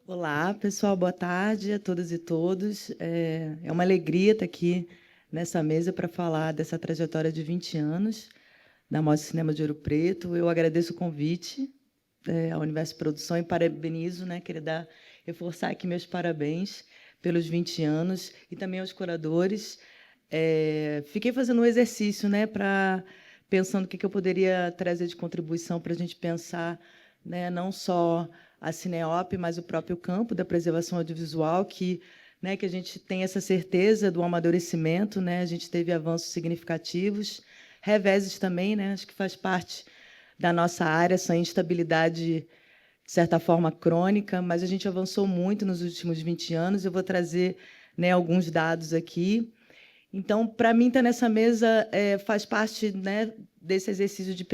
Olá, pessoal, boa tarde a todas e todos. É uma alegria estar aqui nessa mesa para falar dessa trajetória de 20 anos da Mostra de Cinema de Ouro Preto. Eu agradeço o convite à Universo Produção e parabenizo, né, queria reforçar aqui meus parabéns pelos 20 anos e também aos curadores. Fiquei fazendo um exercício, né, pensando o que eu poderia trazer de contribuição para a gente pensar, né, não só a Cineop, mas o próprio campo da preservação audiovisual, que a gente tem essa certeza do amadurecimento, né? A gente teve avanços significativos, reveses também, né? Acho que faz parte da nossa área, essa instabilidade, de certa forma, crônica, mas a gente avançou muito nos últimos 20 anos. Eu vou trazer, né, alguns dados aqui. Então, para mim, estar nessa mesa faz parte, né, desse exercício de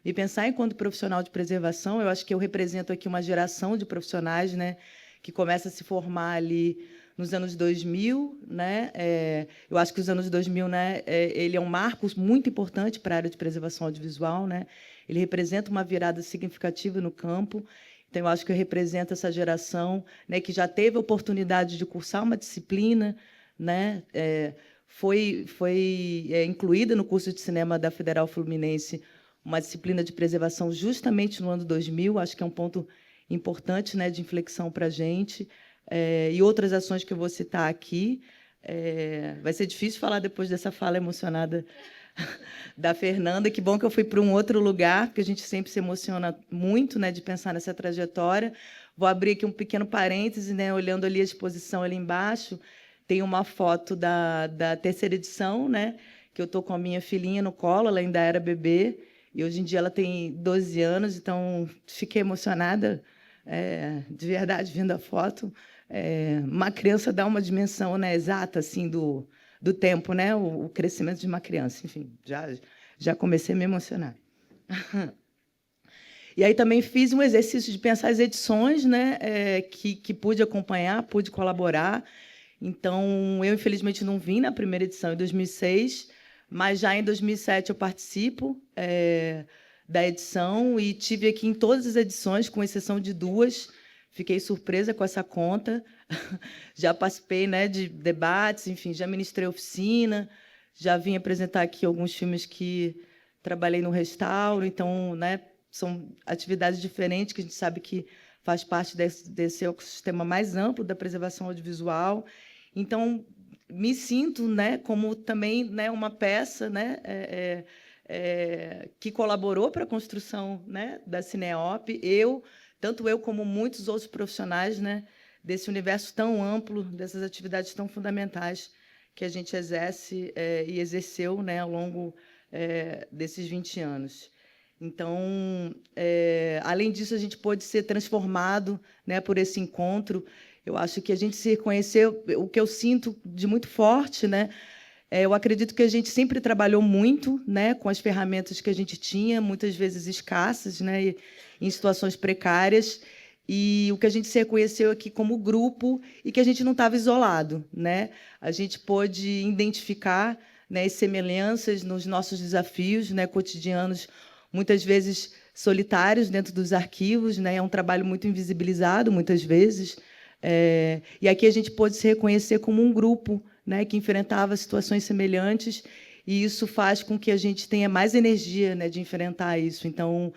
me pensar enquanto profissional de preservação. Eu acho que eu represento aqui uma geração de profissionais, né, que começa a se formar ali nos anos 2000, né? Eu acho que os anos 2000, né, ele é um marco muito importante para a área de preservação audiovisual, né? Ele representa uma virada significativa no campo. Então, eu acho que eu represento essa geração, né, que já teve a oportunidade de cursar uma disciplina, né? Foi incluída no curso de cinema da Federal Fluminense uma disciplina de preservação justamente no ano 2000. Acho que é um ponto importante, né, de inflexão para a gente. E outras ações que eu vou citar aqui. Vai ser difícil falar depois dessa fala emocionada da Fernanda. Que bom que eu fui para um outro lugar, porque a gente sempre se emociona muito, né, de pensar nessa trajetória. Vou abrir aqui um pequeno parêntese, né, olhando ali a exposição ali embaixo. Tem uma foto da terceira edição, né, que eu estou com a minha filhinha no colo, ela ainda era bebê, e hoje em dia ela tem 12 anos, então fiquei emocionada, de verdade, vendo a foto. Uma criança dá uma dimensão, né, exata assim, do tempo, né, o crescimento de uma criança. Enfim, já comecei a me emocionar. E aí também fiz um exercício de pensar as edições, né, que pude acompanhar, pude colaborar. Então, eu, infelizmente, não vim na primeira edição, em 2006, mas já em 2007 eu participo da edição e tive aqui em todas as edições, com exceção de 2. Fiquei surpresa com essa conta. Já participei, né, de debates, enfim, já ministrei oficina, já vim apresentar aqui alguns filmes que trabalhei no restauro. Então, né, são atividades diferentes que a gente sabe que faz parte desse ecossistema mais amplo da preservação audiovisual. Então, me sinto, né, como também, né, uma peça, né, que colaborou para a construção, né, da Cineop. Tanto eu como muitos outros profissionais, né, desse universo tão amplo, dessas atividades tão fundamentais que a gente exerce e exerceu, né, ao longo desses 20 anos. Então, além disso, a gente pôde ser transformado, né, por esse encontro. Eu acho que a gente se reconheceu, o que eu sinto de muito forte, né? Eu acredito que a gente sempre trabalhou muito, né, com as ferramentas que a gente tinha, muitas vezes escassas, né, e em situações precárias. E o que a gente se reconheceu aqui como grupo e que a gente não estava isolado, né? A gente pôde identificar, né, as semelhanças nos nossos desafios, né, cotidianos, muitas vezes solitários dentro dos arquivos, né? É um trabalho muito invisibilizado, muitas vezes. E aqui a gente pôde se reconhecer como um grupo, né, que enfrentava situações semelhantes, e isso faz com que a gente tenha mais energia, né, de enfrentar isso. Então,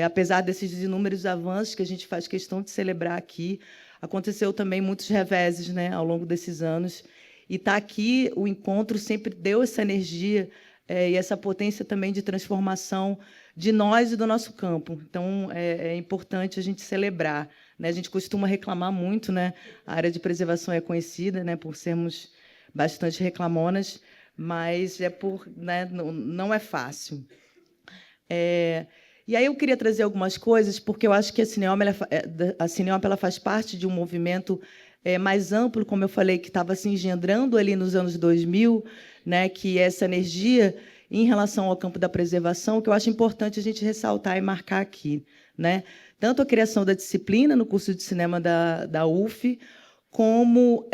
apesar desses inúmeros avanços que a gente faz questão de celebrar aqui, aconteceu também muitos reveses, né, ao longo desses anos, e estar aqui, o encontro sempre deu essa energia e essa potência também de transformação de nós e do nosso campo. Então, é importante a gente celebrar, né? A gente costuma reclamar muito, né? A área de preservação é conhecida, né, por sermos bastante reclamonas, mas né, não é fácil. E aí eu queria trazer algumas coisas, porque eu acho que a Cineop ela faz parte de um movimento mais amplo, como eu falei, que estava se engendrando ali nos anos 2000, né, que é essa energia em relação ao campo da preservação, que eu acho importante a gente ressaltar e marcar aqui, né? Tanto a criação da disciplina no curso de cinema da UF, como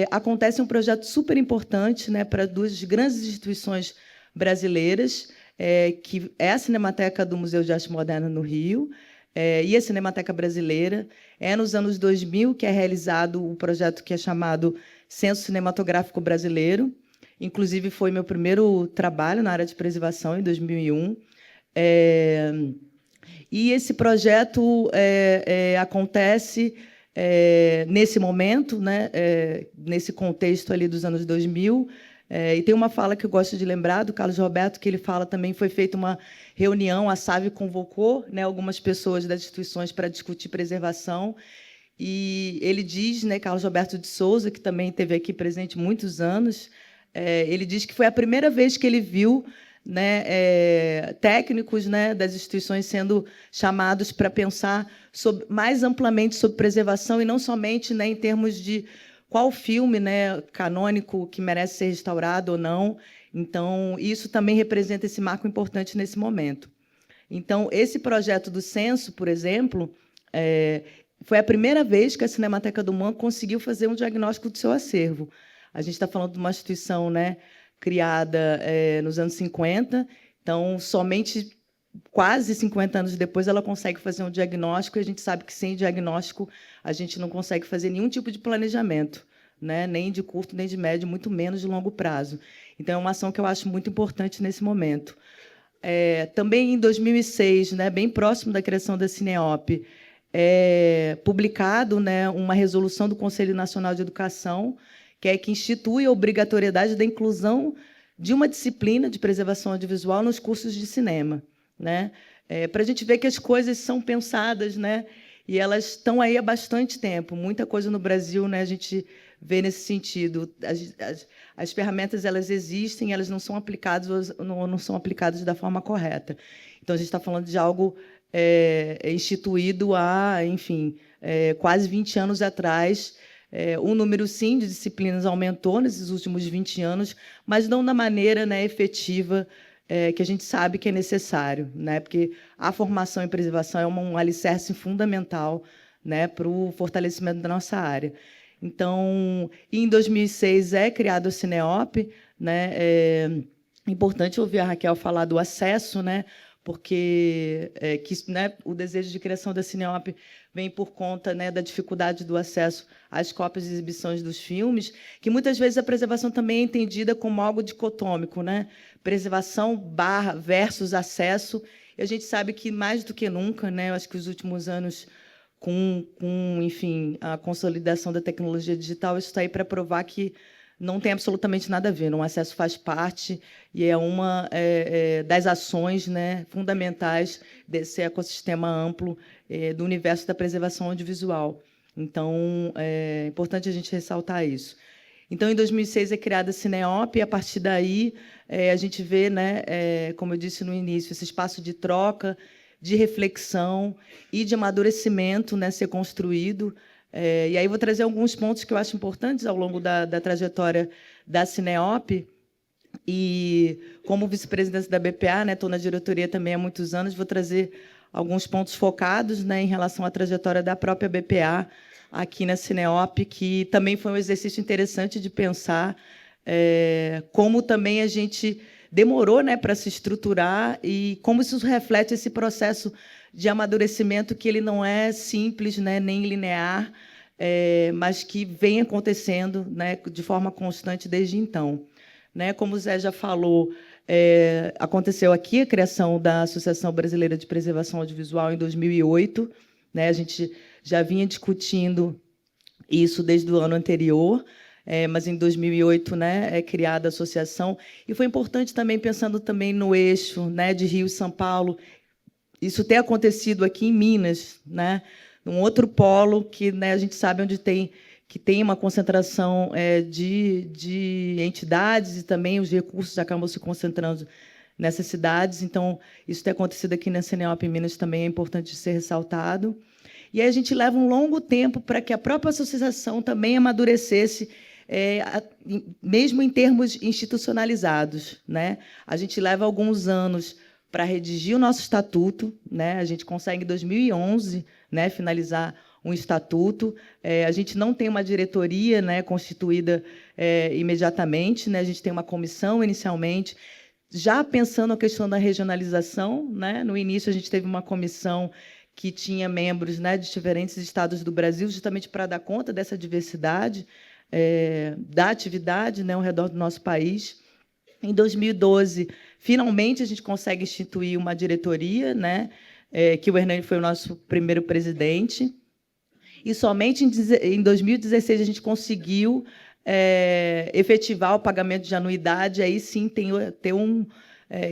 acontece um projeto super importante, né, para duas grandes instituições brasileiras, que é a Cinemateca do Museu de Arte Moderna no Rio, e a Cinemateca Brasileira. É nos anos 2000 que é realizado o projeto que é chamado Censo Cinematográfico Brasileiro. Inclusive, foi meu primeiro trabalho na área de preservação, em 2001. E esse projeto acontece nesse momento, né, nesse contexto ali dos anos 2000. E tem uma fala que eu gosto de lembrar, do Carlos Roberto, que ele fala também, foi feita uma reunião, a SAV convocou, né, algumas pessoas das instituições para discutir preservação, e ele diz, né, Carlos Roberto de Souza, que também esteve aqui presente muitos anos, ele diz que foi a primeira vez que ele viu, né, técnicos, né, das instituições sendo chamados para pensar mais amplamente sobre preservação, e não somente, né, em termos de qual filme, né, canônico que merece ser restaurado ou não. Então, isso também representa esse marco importante nesse momento. Então, esse projeto do censo, por exemplo, foi a primeira vez que a Cinemateca do MAN conseguiu fazer um diagnóstico do seu acervo. A gente está falando de uma instituição, né, criada nos anos 50, então, somente quase 50 anos depois, ela consegue fazer um diagnóstico, e a gente sabe que, sem diagnóstico, a gente não consegue fazer nenhum tipo de planejamento, né? Nem de curto, nem de médio, muito menos de longo prazo. Então, é uma ação que eu acho muito importante nesse momento. Também, em 2006, né, bem próximo da criação da Cineop, publicado, né, uma resolução do Conselho Nacional de Educação, que institui a obrigatoriedade da inclusão de uma disciplina de preservação audiovisual nos cursos de cinema, né? Para a gente ver que as coisas são pensadas, né? E elas estão aí há bastante tempo. Muita coisa no Brasil, né, a gente vê nesse sentido. As ferramentas, elas existem, elas não são aplicadas, não são aplicadas da forma correta. Então, a gente está falando de algo instituído há, enfim, quase 20 anos atrás. O número, sim, de disciplinas aumentou nesses últimos 20 anos, mas não da maneira, né, efetiva que a gente sabe que é necessário, né? Porque a formação em preservação é um alicerce fundamental, né, para o fortalecimento da nossa área. Então, em 2006 é criado a Cineop, né? É importante ouvir a Raquel falar do acesso, né? Porque né, o desejo de criação da Cineop vem por conta, né, da dificuldade do acesso às cópias e exibições dos filmes, que muitas vezes a preservação também é entendida como algo dicotômico, né? Preservação versus acesso. E a gente sabe que, mais do que nunca, né, eu acho que os últimos anos, enfim, a consolidação da tecnologia digital, isso está aí para provar que não tem absolutamente nada a ver. O acesso faz parte e é uma das ações, né, fundamentais desse ecossistema amplo do universo da preservação audiovisual. Então, é importante a gente ressaltar isso. Então, em 2006 é criada a Cineop, e a partir daí a gente vê, né, como eu disse no início, esse espaço de troca, de reflexão e de amadurecimento, né, ser construído. E aí vou trazer alguns pontos que eu acho importantes ao longo da trajetória da Cineop. E, como vice-presidente da BPA, né, estou na diretoria também há muitos anos, vou trazer alguns pontos focados, né, em relação à trajetória da própria BPA aqui na Cineop, que também foi um exercício interessante de pensar como também a gente demorou, né, para se estruturar e como isso reflete esse processo de amadurecimento, que ele não é simples, né, nem linear, mas que vem acontecendo, né, de forma constante desde então. Né, como o Zé já falou, aconteceu aqui a criação da Associação Brasileira de Preservação Audiovisual em 2008. Né, a gente já vinha discutindo isso desde o ano anterior, mas em 2008, né, é criada a associação. E foi importante também, pensando também no eixo, né, de Rio e São Paulo, isso ter acontecido aqui em Minas, né, num outro polo que, né, a gente sabe onde tem uma concentração de entidades, e também os recursos acabam se concentrando nessas cidades. Então, isso ter acontecido aqui na CNEOP em Minas também é importante ser ressaltado. E aí a gente leva um longo tempo para que a própria associação também amadurecesse, mesmo em termos institucionalizados. Né? A gente leva alguns anos para redigir o nosso estatuto. Né? A gente consegue, em 2011, né, finalizar um estatuto. A gente não tem uma diretoria, né, constituída imediatamente. Né? A gente tem uma comissão, inicialmente, já pensando a questão da regionalização. Né? No início, a gente teve uma comissão que tinha membros, né, de diferentes estados do Brasil, justamente para dar conta dessa diversidade da atividade, né, ao redor do nosso país. Em 2012, finalmente, a gente consegue instituir uma diretoria, né, que o Hernani foi o nosso primeiro presidente. E somente em 2016 a gente conseguiu efetivar o pagamento de anuidade. Aí sim ter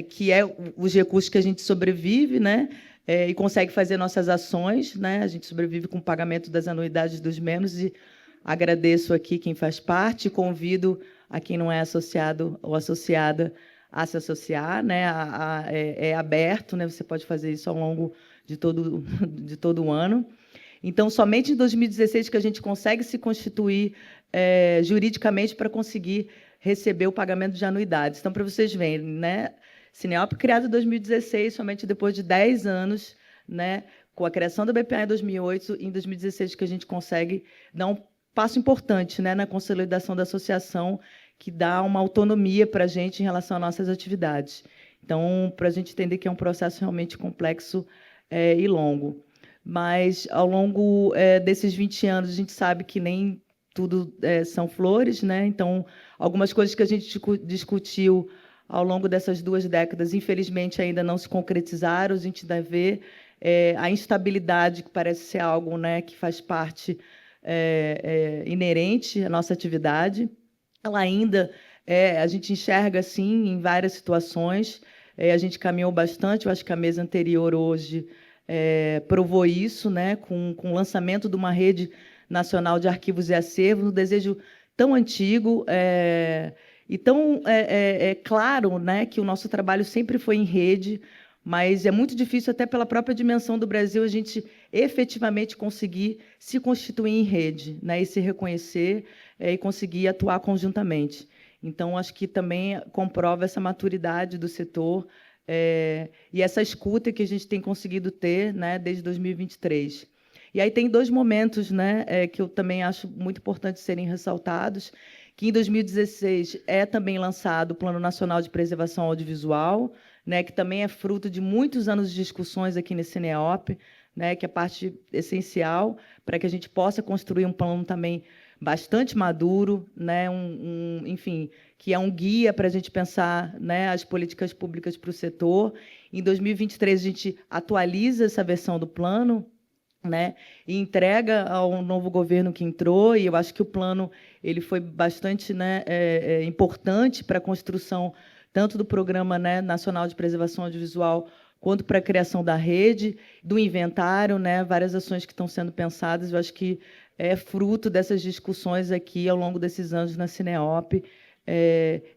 que é os recursos que a gente sobrevive, né, e consegue fazer nossas ações. Né, a gente sobrevive com o pagamento das anuidades dos membros. E agradeço aqui quem faz parte, e convido a quem não é associado ou associada a se associar. Né, é aberto, né, você pode fazer isso ao longo de todo o ano. Então, somente em 2016 que a gente consegue se constituir juridicamente para conseguir receber o pagamento de anuidades. Então, para vocês verem, né, CNEOP criado em 2016, somente depois de 10 anos, né, com a criação da BPA em 2008, em 2016 que a gente consegue dar um passo importante, né, na consolidação da associação, que dá uma autonomia para a gente em relação às nossas atividades. Então, para a gente entender que é um processo realmente complexo e longo. Mas, ao longo desses 20 anos, a gente sabe que nem tudo são flores. Né? Então, algumas coisas que a gente discutiu ao longo dessas 2 décadas, infelizmente, ainda não se concretizaram. A gente ainda vê a instabilidade, que parece ser algo, né, que faz parte inerente à nossa atividade. Ela ainda, a gente enxerga, assim, em várias situações. A gente caminhou bastante. Eu acho que a mesa anterior, hoje, provou isso, né, com o lançamento de uma rede nacional de arquivos e acervos, um desejo tão antigo e tão claro, né, que o nosso trabalho sempre foi em rede, mas é muito difícil, até pela própria dimensão do Brasil, a gente efetivamente conseguir se constituir em rede, né, e se reconhecer e conseguir atuar conjuntamente. Então, acho que também comprova essa maturidade do setor, e essa escuta que a gente tem conseguido ter, né, desde 2023. E aí tem 2 momentos, né, que eu também acho muito importante serem ressaltados, que em 2016 é também lançado o Plano Nacional de Preservação Audiovisual, né, que também é fruto de muitos anos de discussões aqui nesse CNEOP, né, que é parte essencial para que a gente possa construir um plano também bastante maduro, né, enfim, que é um guia para a gente pensar, né, as políticas públicas para o setor. Em 2023, a gente atualiza essa versão do plano, né, e entrega ao novo governo que entrou. E eu acho que o plano ele foi bastante, né, importante para a construção tanto do Programa, né, Nacional de Preservação Audiovisual, quanto para a criação da rede, do inventário, né, várias ações que estão sendo pensadas. Eu acho que é fruto dessas discussões aqui ao longo desses anos na CNEOP,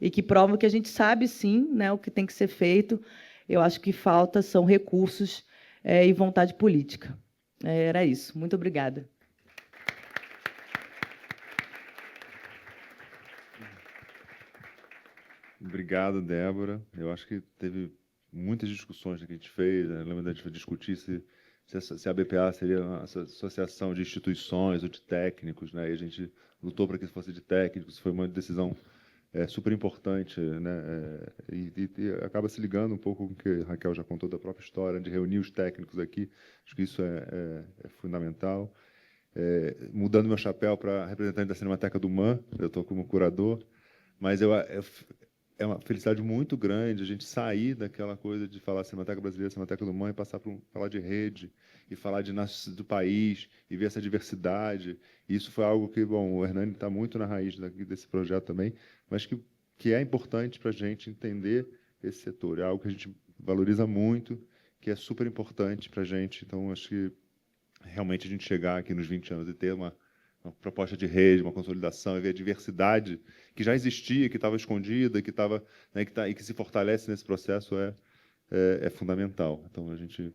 e que provam que a gente sabe, sim, né, o que tem que ser feito. Eu acho que falta são recursos e vontade política. Era isso. Muito obrigada. Obrigado, Débora. Eu acho que teve muitas discussões que a gente fez. Né? Lembra da gente discutir se a BPA seria uma associação de instituições ou de técnicos, né? E a gente lutou para que fosse de técnicos. Foi uma decisão super importante, né? E acaba se ligando um pouco com o que a Raquel já contou da própria história, de reunir os técnicos aqui. Acho que isso é fundamental. mudando meu chapéu para representante da Cinemateca do MAN, eu estou como curador, mas é uma felicidade muito grande a gente sair daquela coisa de falar Cinemateca Brasileira, Cinemateca do MAN, e passar para falar de rede, e falar do país, e ver essa diversidade. E isso foi algo que, bom, o Hernani está muito na raiz desse projeto também, mas que é importante para a gente entender esse setor. É algo que a gente valoriza muito, que é super importante para a gente. Então, acho que realmente a gente chegar aqui nos 20 anos e ter uma proposta de rede, uma consolidação, e ver a diversidade que já existia, que estava escondida, que estava, né, e que se fortalece nesse processo é fundamental. Então, a gente...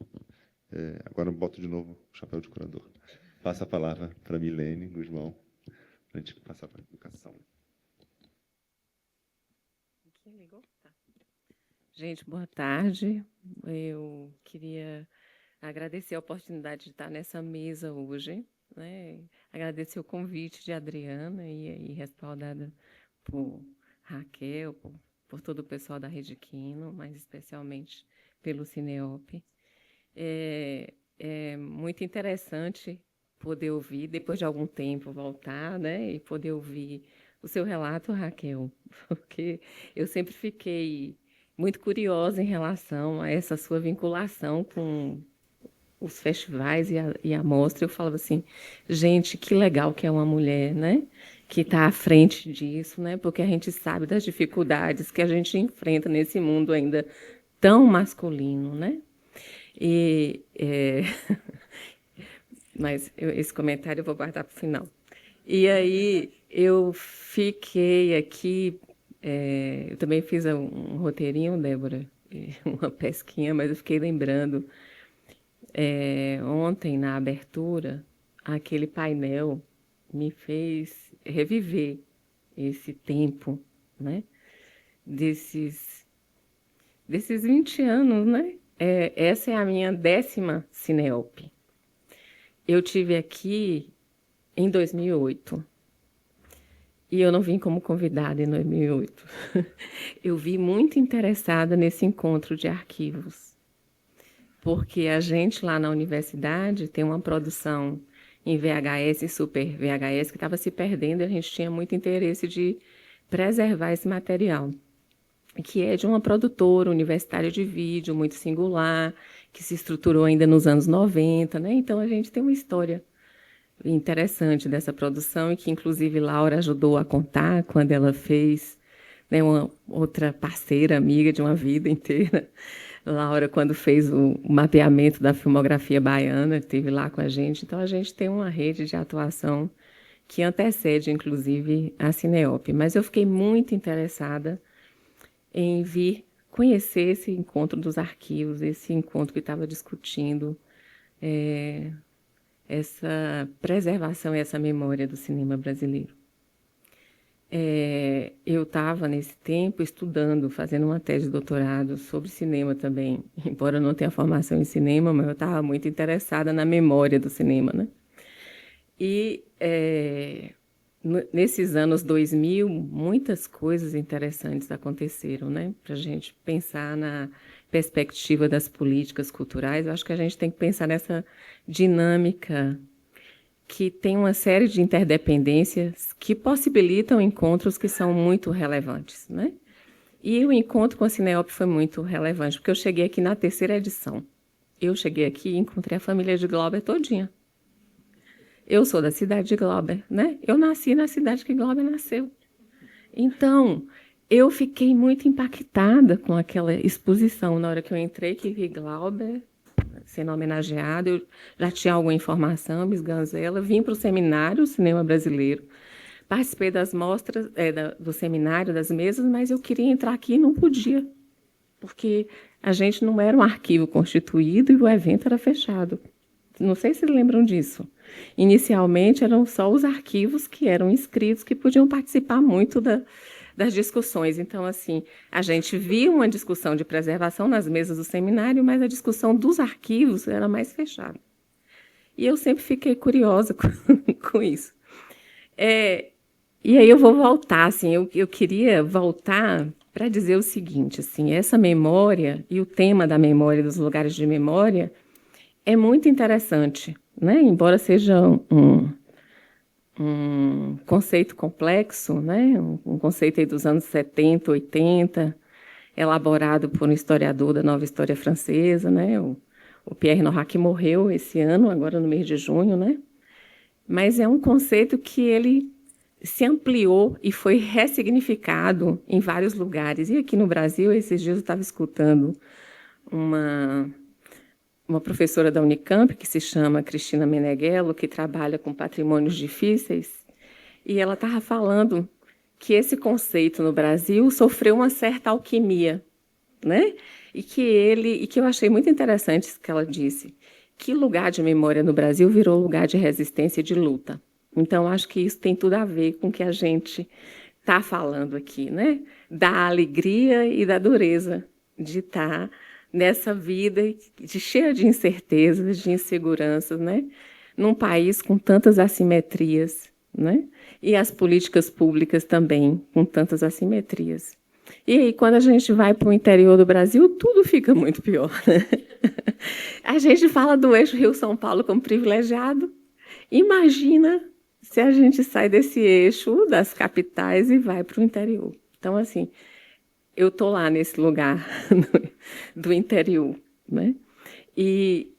agora eu boto de novo o chapéu de curador. Passa a palavra para a Milene Guzmão, para a gente passar para a educação. Gente, boa tarde. Eu queria agradecer a oportunidade de estar nessa mesa hoje, né? Agradecer o convite de Adriana e respaldada por Raquel, por todo o pessoal da Rede Quino, mas especialmente pelo Cineop. É muito interessante poder ouvir, depois de algum tempo, voltar, né? E poder ouvir o seu relato, Raquel, porque eu sempre fiquei muito curiosa em relação a essa sua vinculação com os festivais e a mostra. Eu falava assim, gente, que legal que é uma mulher, né, que está à frente disso, né, porque a gente sabe das dificuldades que a gente enfrenta nesse mundo ainda tão masculino, né? Mas esse comentário eu vou guardar para o final. E aí eu fiquei aqui... eu também fiz um roteirinho, Débora, uma pesquinha, mas eu fiquei lembrando, ontem, na abertura, aquele painel me fez reviver esse tempo, né? Desses 20 anos, né? Essa é a minha 10ª Cineop. Eu tive aqui em 2008. E eu não vim como convidada em 2008. Eu vim muito interessada nesse encontro de arquivos, porque a gente lá na universidade tem uma produção em VHS e Super VHS que estava se perdendo e a gente tinha muito interesse de preservar esse material, que é de uma produtora universitária de vídeo muito singular, que se estruturou ainda nos anos 90, né? Então, a gente tem uma história interessante dessa produção e que, inclusive, Laura ajudou a contar quando ela fez, né, uma outra parceira, amiga de uma vida inteira. Laura, quando fez o mapeamento da filmografia baiana, esteve lá com a gente. Então, a gente tem uma rede de atuação que antecede, inclusive, a Cineop. Mas eu fiquei muito interessada em vir conhecer esse encontro dos arquivos, esse encontro que estava discutindo essa preservação e essa memória do cinema brasileiro. Eu estava, nesse tempo, estudando, fazendo uma tese de doutorado sobre cinema também, embora eu não tenha formação em cinema, mas eu estava muito interessada na memória do cinema, né? E, nesses anos 2000, muitas coisas interessantes aconteceram, né? Para a gente pensar na perspectiva das políticas culturais. Eu acho que a gente tem que pensar nessa dinâmica que tem uma série de interdependências que possibilitam encontros que são muito relevantes, né? E o encontro com a Cineop foi muito relevante, porque eu cheguei aqui na 3ª edição. Eu cheguei aqui e encontrei a família de Glauber todinha. Eu sou da cidade de Glauber, né? Eu nasci na cidade que Glauber nasceu. Então, eu fiquei muito impactada com aquela exposição. Na hora que eu entrei, que vi Glauber sendo homenageado, eu já tinha alguma informação, Miss Ganzella, vim para o seminário Cinema Brasileiro, participei das mostras, do seminário, das mesas, mas eu queria entrar aqui e não podia, porque a gente não era um arquivo constituído e o evento era fechado. Não sei se vocês lembram disso. Inicialmente, eram só os arquivos que eram inscritos que podiam participar muito das discussões. Então, assim, a gente via uma discussão de preservação nas mesas do seminário, mas a discussão dos arquivos era mais fechada. E eu sempre fiquei curiosa com isso. E aí eu vou voltar, assim, eu queria voltar para dizer o seguinte, assim, essa memória e o tema da memória, dos lugares de memória, é muito interessante, né? Embora seja um conceito complexo, né? Um conceito aí dos anos 70, 80, elaborado por um historiador da nova história francesa, né? O Pierre Nora, que morreu esse ano, agora no mês de junho, né? Mas é um conceito que ele se ampliou e foi ressignificado em vários lugares. E aqui no Brasil, esses dias eu estava escutando uma professora da Unicamp, que se chama Cristina Meneghello, que trabalha com patrimônios difíceis, e ela estava falando que esse conceito no Brasil sofreu uma certa alquimia, né? E que eu achei muito interessante isso que ela disse, que lugar de memória no Brasil virou lugar de resistência e de luta. Então, acho que isso tem tudo a ver com o que a gente está falando aqui, né? Da alegria e da dureza de estar nessa vida cheia de incertezas, de inseguranças, né? Num país com tantas assimetrias, né? E as políticas públicas também com tantas assimetrias. E aí, quando a gente vai para o interior do Brasil, tudo fica muito pior, né? A gente fala do eixo Rio-São Paulo como privilegiado. Imagina se a gente sai desse eixo das capitais e vai para o interior. Então, assim, eu estou lá nesse lugar do interior, né?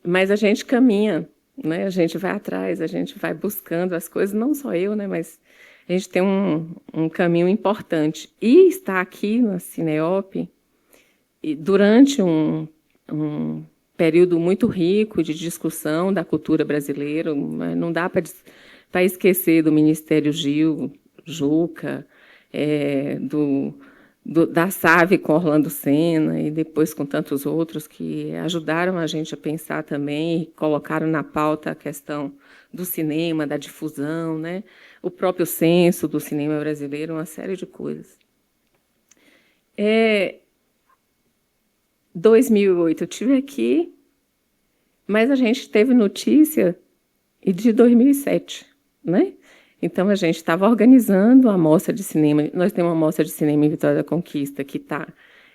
Mas a gente caminha, né? A gente vai atrás, a gente vai buscando as coisas, não só eu, né? Mas a gente tem um caminho importante. E está aqui na Cineop, durante um período muito rico de discussão da cultura brasileira, não dá para esquecer do Ministério Gil, Juca, da SAVE com Orlando Senna e depois com tantos outros que ajudaram a gente a pensar também e colocaram na pauta a questão do cinema, da difusão, né? O próprio censo do cinema brasileiro, uma série de coisas. 2008 eu estive aqui, mas a gente teve notícia de 2007, né? Então, a gente estava organizando a mostra de cinema. Nós temos uma mostra de cinema em Vitória da Conquista, que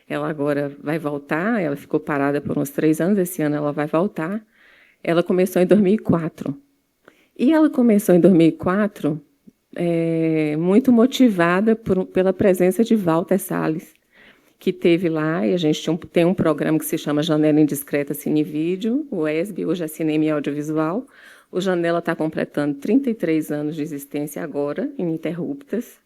ela agora vai voltar, ela ficou parada por uns 3 anos, esse ano ela vai voltar. Ela começou em 2004. E ela começou em 2004 muito motivada pela presença de Walter Salles, que teve lá, e a gente tem um programa que se chama Janela Indiscreta Cinevídeo, o ESB, hoje é Cinema e Audiovisual. O Janela está completando 33 anos de existência agora, ininterruptas.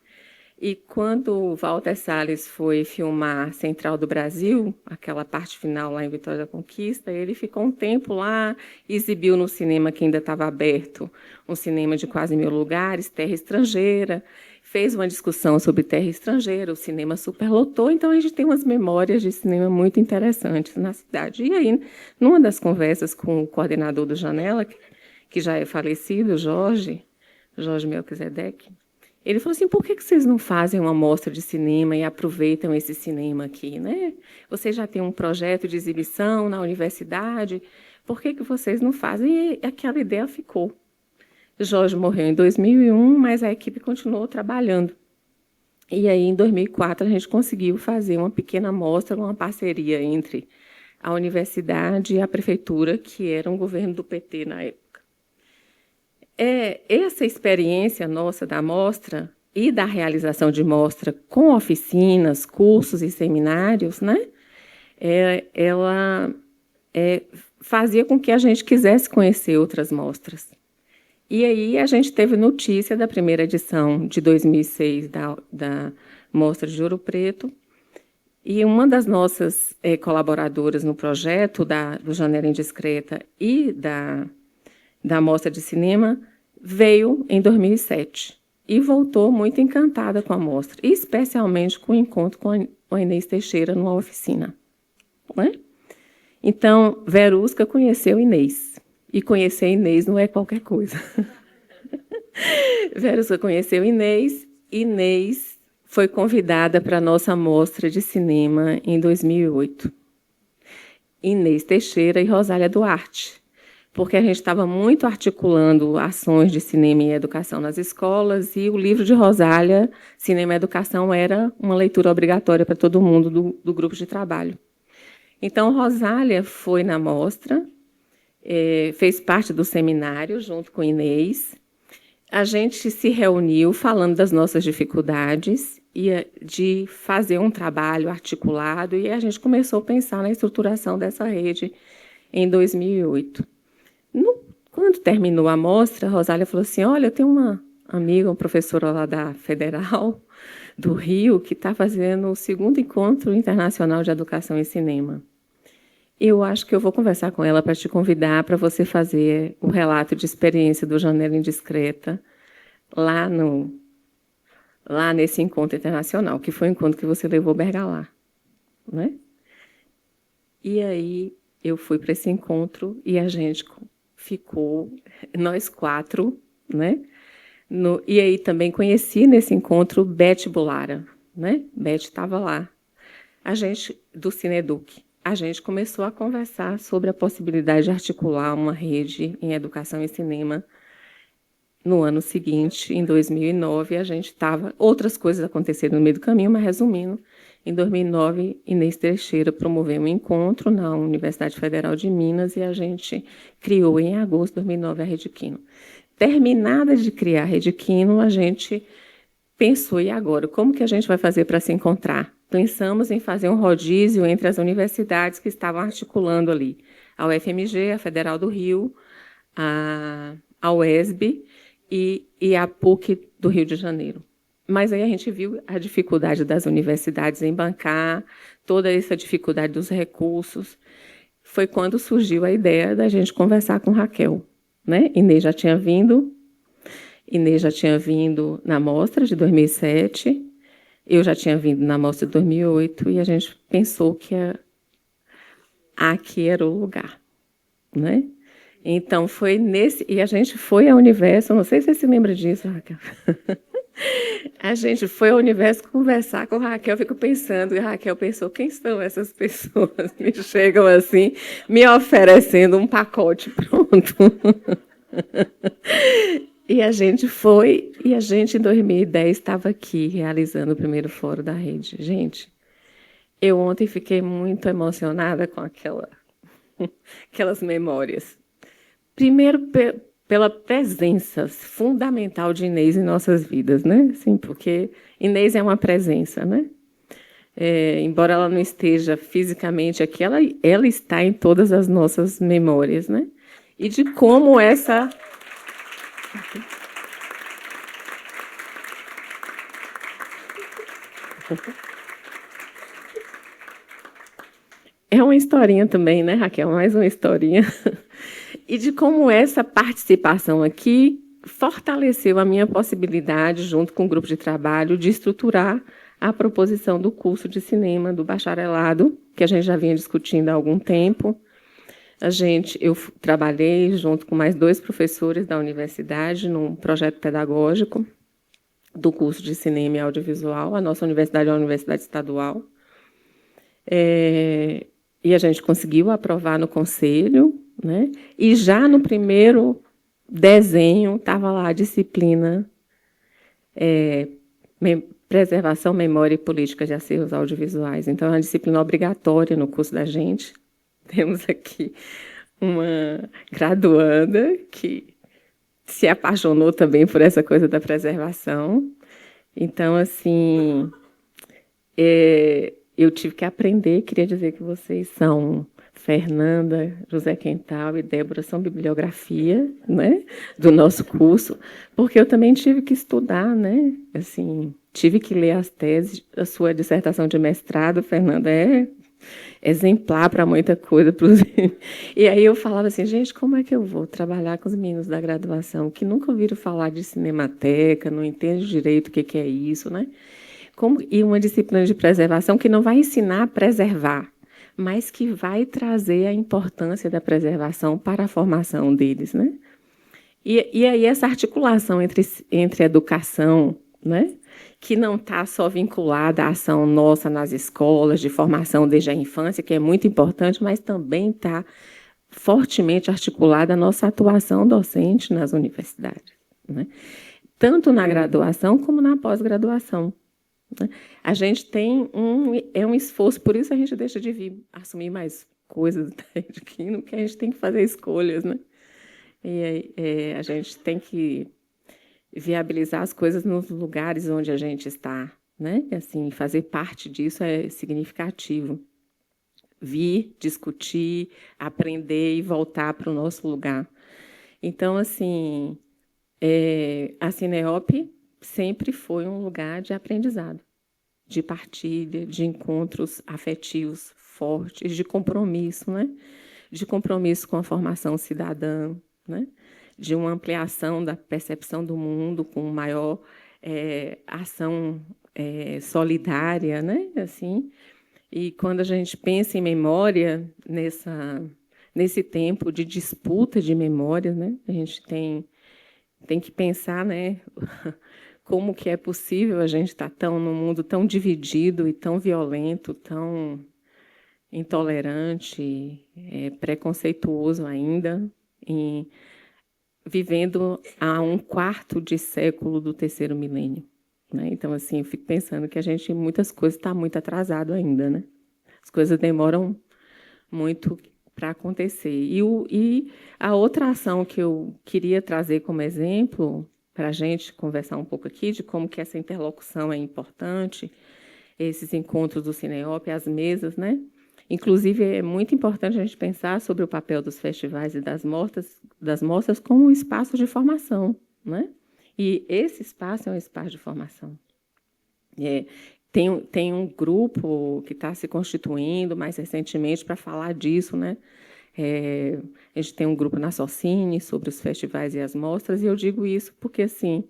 E quando o Walter Salles foi filmar Central do Brasil, aquela parte final lá em Vitória da Conquista, ele ficou um tempo lá, exibiu no cinema que ainda estava aberto, um cinema de quase 1000 lugares, terra estrangeira, fez uma discussão sobre terra estrangeira, o cinema superlotou, então a gente tem umas memórias de cinema muito interessantes na cidade. E aí, numa das conversas com o coordenador do Janela, que já é falecido, Jorge Melquisedeque, ele falou assim, por que vocês não fazem uma mostra de cinema e aproveitam esse cinema aqui, né? Vocês já têm um projeto de exibição na universidade, por que vocês não fazem? E aquela ideia ficou. Jorge morreu em 2001, mas a equipe continuou trabalhando. E aí, em 2004, a gente conseguiu fazer uma pequena mostra, uma parceria entre a universidade e a prefeitura, que era um governo do PT na época. Essa experiência nossa da mostra e da realização de mostra com oficinas, cursos e seminários, né, ela fazia com que a gente quisesse conhecer outras mostras. E aí a gente teve notícia da primeira edição de 2006 da Mostra de Ouro Preto, e uma das nossas colaboradoras no projeto do Janela Indiscreta e da Mostra de Cinema veio em 2007 e voltou muito encantada com a mostra, especialmente com o encontro com a Inês Teixeira numa oficina. Né? Então, Verusca conheceu Inês. E conhecer Inês não é qualquer coisa. Verusca conheceu Inês. Inês foi convidada para a nossa mostra de cinema em 2008. Inês Teixeira e Rosália Duarte, porque a gente estava muito articulando ações de cinema e educação nas escolas, e o livro de Rosália, Cinema e Educação, era uma leitura obrigatória para todo mundo do grupo de trabalho. Então, Rosália foi na mostra, fez parte do seminário, junto com Inês. A gente se reuniu falando das nossas dificuldades e de fazer um trabalho articulado, e a gente começou a pensar na estruturação dessa rede em 2008. Quando terminou a mostra, a Rosália falou assim, olha, eu tenho uma amiga, uma professora lá da Federal do Rio, que está fazendo o 2º Encontro Internacional de Educação em Cinema. Eu acho que eu vou conversar com ela para te convidar para você fazer o relato de experiência do Janela Indiscreta lá nesse encontro internacional, que foi o encontro que você levou Bergalá, né? E aí eu fui para esse encontro e a gente ficou, nós 4, né? E aí também conheci nesse encontro Beth Bulara, né? Beth estava lá. A gente, do Cineduc, a gente começou a conversar sobre a possibilidade de articular uma rede em educação e cinema. No ano seguinte, em 2009, a gente estava... Outras coisas aconteceram no meio do caminho, mas, resumindo, em 2009, Inês Teixeira promoveu um encontro na Universidade Federal de Minas e a gente criou, em agosto de 2009, a Rede Quino. Terminada de criar a Rede Quino, a gente pensou, e agora? Como que a gente vai fazer para se encontrar? Pensamos em fazer um rodízio entre as universidades que estavam articulando ali. A UFMG, a Federal do Rio, a UESB e a PUC do Rio de Janeiro. Mas aí a gente viu a dificuldade das universidades em bancar, toda essa dificuldade dos recursos. Foi quando surgiu a ideia da gente conversar com Raquel, né? Inês já tinha vindo na mostra de 2007, eu já tinha vindo na mostra de 2008, e a gente pensou que aqui era o lugar, né? Então, foi nesse... E a gente foi ao Universo, não sei se você se lembra disso, Raquel. A gente foi ao Universo conversar com a Raquel, eu fico pensando, e a Raquel pensou, quem são essas pessoas que chegam assim, me oferecendo um pacote pronto? E a gente foi, e a gente, em 2010, estava aqui, realizando o primeiro fórum da rede. Gente, eu ontem fiquei muito emocionada com aquelas memórias. Primeiro, pela presença fundamental de Inês em nossas vidas, né? Sim, porque Inês é uma presença, né? Embora ela não esteja fisicamente aqui, ela está em todas as nossas memórias, né? E de como essa... É uma historinha também, né, Raquel? Mais uma historinha. E de como essa participação aqui fortaleceu a minha possibilidade, junto com o grupo de trabalho, de estruturar a proposição do curso de cinema do bacharelado, que a gente já vinha discutindo há algum tempo. Eu trabalhei junto com mais 2 professores da universidade num projeto pedagógico do curso de cinema e audiovisual. A nossa universidade é uma universidade estadual. E a gente conseguiu aprovar no conselho, né? E já no primeiro desenho estava lá a disciplina Preservação, Memória e Política de Acervos Audiovisuais. Então, é uma disciplina obrigatória no curso da gente. Temos aqui uma graduanda que se apaixonou também por essa coisa da preservação. Então, assim, eu tive que aprender, queria dizer que vocês são Fernanda, José Quental e Débora, são bibliografia, né, do nosso curso, porque eu também tive que estudar, né, assim, tive que ler as teses. A sua dissertação de mestrado, Fernanda, é exemplar para muita coisa. E aí eu falava assim, gente, como é que eu vou trabalhar com os meninos da graduação que nunca ouviram falar de cinemateca, não entendem direito o que é isso, né? E uma disciplina de preservação que não vai ensinar a preservar, mas que vai trazer a importância da preservação para a formação deles, né? E aí essa articulação entre educação, né, que não está só vinculada à ação nossa nas escolas, de formação desde a infância, que é muito importante, mas também está fortemente articulada à nossa atuação docente nas universidades, né? Tanto na graduação como na pós-graduação. A gente tem um esforço, por isso a gente deixa de vir assumir mais coisas de que a gente tem que fazer escolhas, né? E a gente tem que viabilizar as coisas nos lugares onde a gente está, né? Assim, fazer parte disso é significativo. Vir, discutir, aprender e voltar para o nosso lugar. Então, assim, a Cineop sempre foi um lugar de aprendizado, de partilha, de encontros afetivos fortes, de compromisso, né? De compromisso com a formação cidadã, né? De uma ampliação da percepção do mundo com maior ação solidária, né? Assim, e quando a gente pensa em memória nesse tempo de disputa de memória, né? A gente tem que pensar, né? Como que é possível a gente estar num mundo tão dividido e tão violento, tão intolerante, preconceituoso ainda, vivendo há um quarto de século do terceiro milênio, né? Então, assim, eu fico pensando que muitas coisas está muito atrasado ainda, né? As coisas demoram muito para acontecer. E a outra ação que eu queria trazer como exemplo, para a gente conversar um pouco aqui, de como que essa interlocução é importante, esses encontros do Cineop, as mesas, né? Inclusive, é muito importante a gente pensar sobre o papel dos festivais e das mostras como um espaço de formação, né? E esse espaço é um espaço de formação. Tem um grupo que está se constituindo mais recentemente para falar disso, né? A gente tem um grupo na Socine sobre os festivais e as mostras, e eu digo isso porque, assim,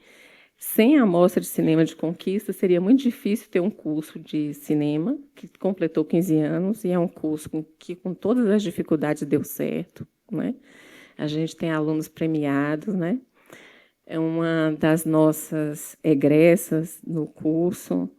sem a Mostra de Cinema de Conquista, seria muito difícil ter um curso de cinema que completou 15 anos, e é um curso que, com todas as dificuldades, deu certo, né? A gente tem alunos premiados, né? É uma das nossas egressas no curso.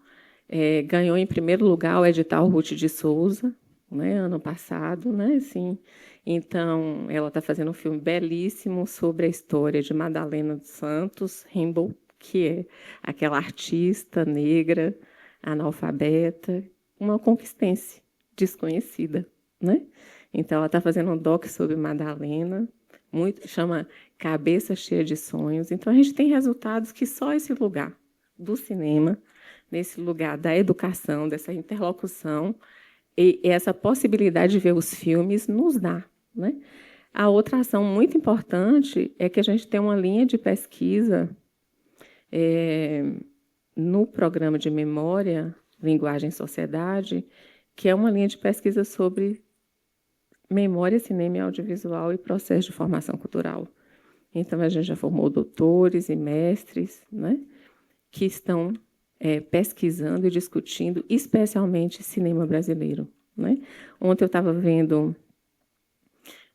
Ganhou em primeiro lugar o edital Ruth de Souza, né, ano passado, né, assim. Então, ela está fazendo um filme belíssimo sobre a história de Madalena dos Santos Rimbaud, que é aquela artista negra, analfabeta, uma conquistense desconhecida, né? Então, ela está fazendo um doc sobre Madalena, chama Cabeça Cheia de Sonhos. Então, a gente tem resultados que só esse lugar do cinema, nesse lugar da educação, dessa interlocução, e essa possibilidade de ver os filmes nos dá, né? A outra ação muito importante é que a gente tem uma linha de pesquisa no programa de memória, linguagem e sociedade, que é uma linha de pesquisa sobre memória, cinema e audiovisual e processo de formação cultural. Então, a gente já formou doutores e mestres, né, que estão pesquisando e discutindo, especialmente cinema brasileiro, né? Ontem eu estava vendo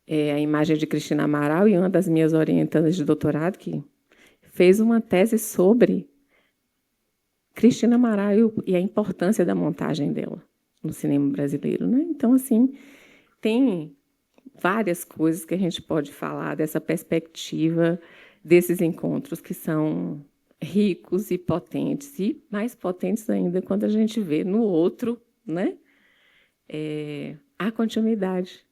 a imagem de Cristina Amaral, e uma das minhas orientandas de doutorado, que fez uma tese sobre Cristina Amaral e a importância da montagem dela no cinema brasileiro, né? Então, assim, tem várias coisas que a gente pode falar dessa perspectiva desses encontros que são ricos e potentes, e mais potentes ainda quando a gente vê no outro, né, a continuidade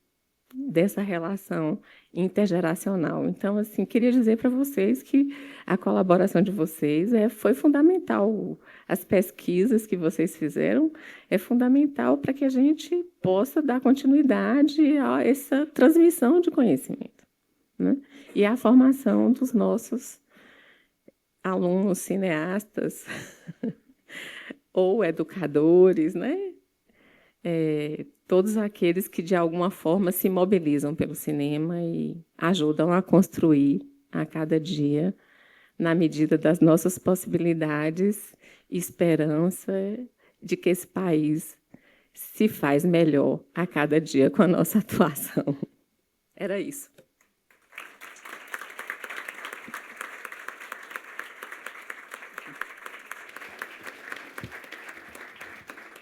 dessa relação intergeracional. Então, assim, queria dizer para vocês que a colaboração de vocês foi fundamental. As pesquisas que vocês fizeram é fundamental para que a gente possa dar continuidade a essa transmissão de conhecimento, né? E a formação dos nossos alunos cineastas ou educadores, né? Todos aqueles que, de alguma forma, se mobilizam pelo cinema e ajudam a construir, a cada dia, na medida das nossas possibilidades, esperança de que esse país se faz melhor a cada dia com a nossa atuação. Era isso.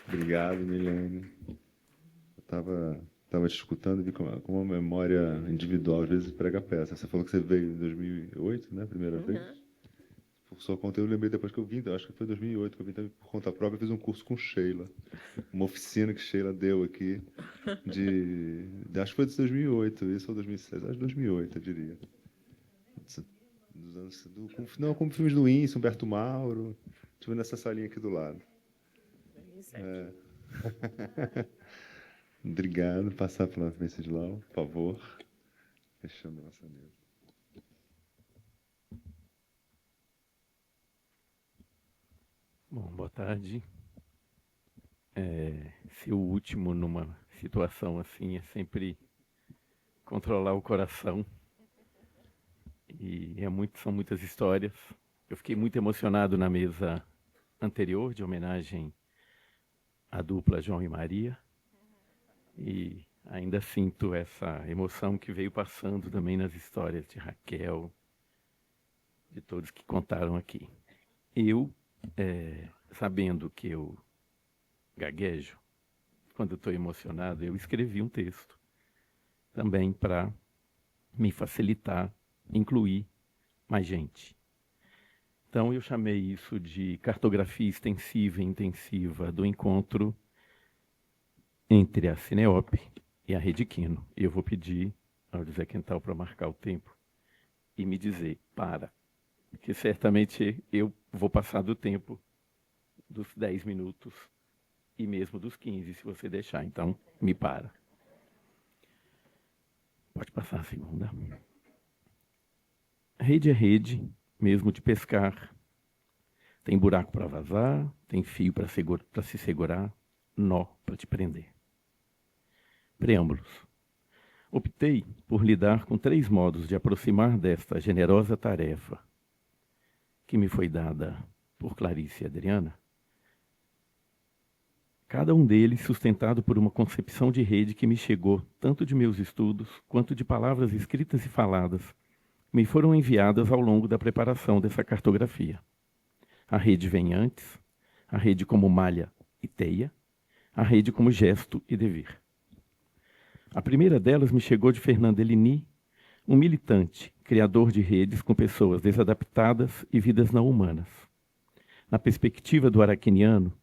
Obrigado, Milene. Eu estava te escutando e vi como a memória individual às vezes prega peça. Você falou que você veio em 2008, né? Primeira vez. por sua conta, eu lembrei depois que eu vim, acho que foi 2008, que eu vim também por conta própria, eu fiz um curso com Sheila, uma oficina que Sheila deu aqui, acho que foi de 2008, isso ou 2006, acho que 2008, eu diria. Dos anos, não, como filmes do Íncio, Humberto Mauro, estive nessa salinha aqui do lado. É. Obrigado, passar pela Venceslau, por favor. Fechando a nossa mesa. Bom, boa tarde. Ser o último numa situação assim é sempre controlar o coração. E são muitas histórias. Eu fiquei muito emocionado na mesa anterior, de homenagem à dupla João e Maria. E ainda sinto essa emoção que veio passando também nas histórias de Raquel, de todos que contaram aqui. Eu, sabendo que eu gaguejo, quando estou emocionado, eu escrevi um texto também para me facilitar, incluir mais gente. Então eu chamei isso de cartografia extensiva e intensiva do encontro entre a Cineop e a Rede Quino. E eu vou pedir ao José Quental para marcar o tempo e me dizer, para, porque certamente eu vou passar do tempo dos 10 minutos e mesmo dos 15, se você deixar. Então, me para. Pode passar a segunda. Rede é rede, mesmo de pescar. Tem buraco para vazar, tem fio para se segurar, nó para te prender. Preâmbulos. Optei por lidar com 3 modos de aproximar desta generosa tarefa que me foi dada por Clarice e Adriana, cada um deles sustentado por uma concepção de rede que me chegou tanto de meus estudos quanto de palavras escritas e faladas me foram enviadas ao longo da preparação dessa cartografia. A rede vem antes, a rede como malha e teia, a rede como gesto e devir. A primeira delas me chegou de Fernando Elini, um militante, criador de redes com pessoas desadaptadas e vidas não humanas. Na perspectiva do araquiniano,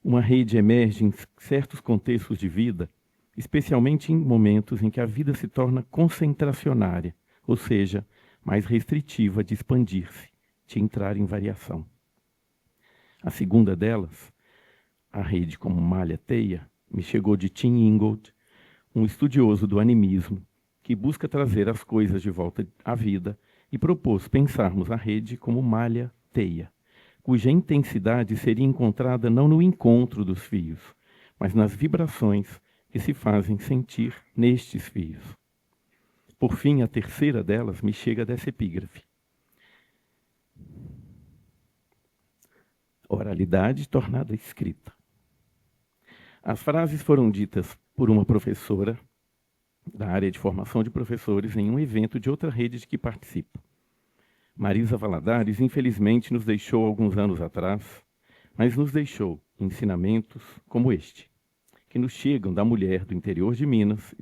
uma rede emerge em certos contextos de vida, especialmente em momentos em que a vida se torna concentracionária, ou seja, mais restritiva de expandir-se, de entrar em variação. A segunda delas, a rede como malha-teia, me chegou de Tim Ingold, um estudioso do animismo, que busca trazer as coisas de volta à vida e propôs pensarmos a rede como malha-teia, cuja intensidade seria encontrada não no encontro dos fios, mas nas vibrações que se fazem sentir nestes fios. Por fim, a terceira delas me chega dessa epígrafe. Oralidade tornada escrita. As frases foram ditas por uma professora da área de formação de professores em um evento de outra rede de que participo. Marisa Valadares, infelizmente, nos deixou alguns anos atrás, mas nos deixou ensinamentos como este, que nos chegam da mulher do interior de Minas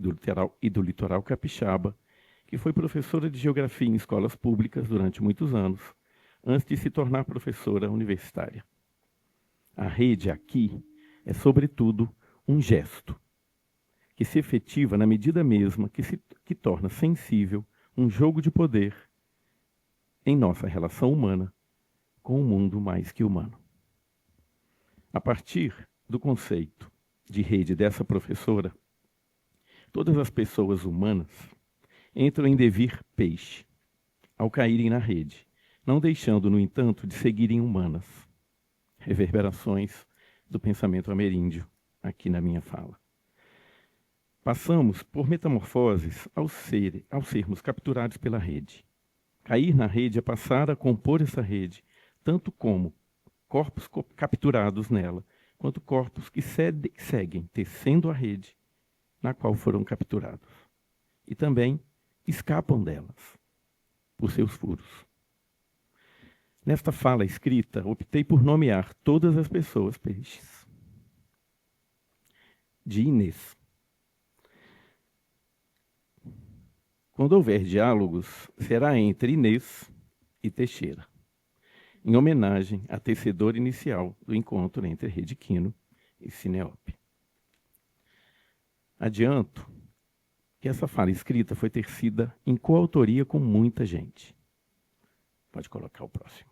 e do litoral capixaba, que foi professora de geografia em escolas públicas durante muitos anos, antes de se tornar professora universitária. A rede aqui é, sobretudo, um gesto, que se efetiva na medida mesma que torna sensível um jogo de poder em nossa relação humana com o mundo mais que humano. A partir do conceito de rede dessa professora, todas as pessoas humanas entram em devir peixe, ao caírem na rede, não deixando, no entanto, de seguirem humanas. Reverberações do pensamento ameríndio aqui na minha fala. Passamos por metamorfoses ao sermos capturados pela rede. Cair na rede é passar a compor essa rede, tanto como corpos capturados nela, quanto corpos que seguem tecendo a rede na qual foram capturados. E também escapam delas, por seus furos. Nesta fala escrita, optei por nomear todas as pessoas peixes. De Inês. Quando houver diálogos, será entre Inês e Teixeira. em homenagem à tecedora inicial do encontro entre Rede Quino e Cineop. Adianto que essa fala escrita foi tecida em coautoria com muita gente. Pode colocar o próximo.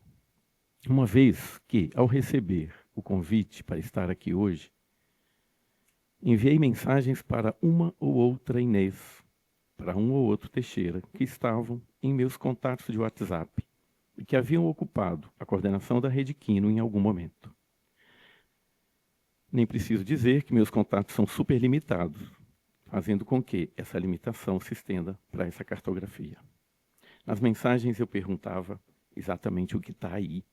Uma vez que, ao receber o convite para estar aqui hoje, enviei mensagens para uma ou outra Inês, para um ou outro Teixeira, que estavam em meus contatos de WhatsApp e que haviam ocupado a coordenação da Rede Quino em algum momento. Nem preciso dizer que meus contatos são super limitados, fazendo com que essa limitação se estenda para essa cartografia. Nas mensagens eu perguntava exatamente o que está aí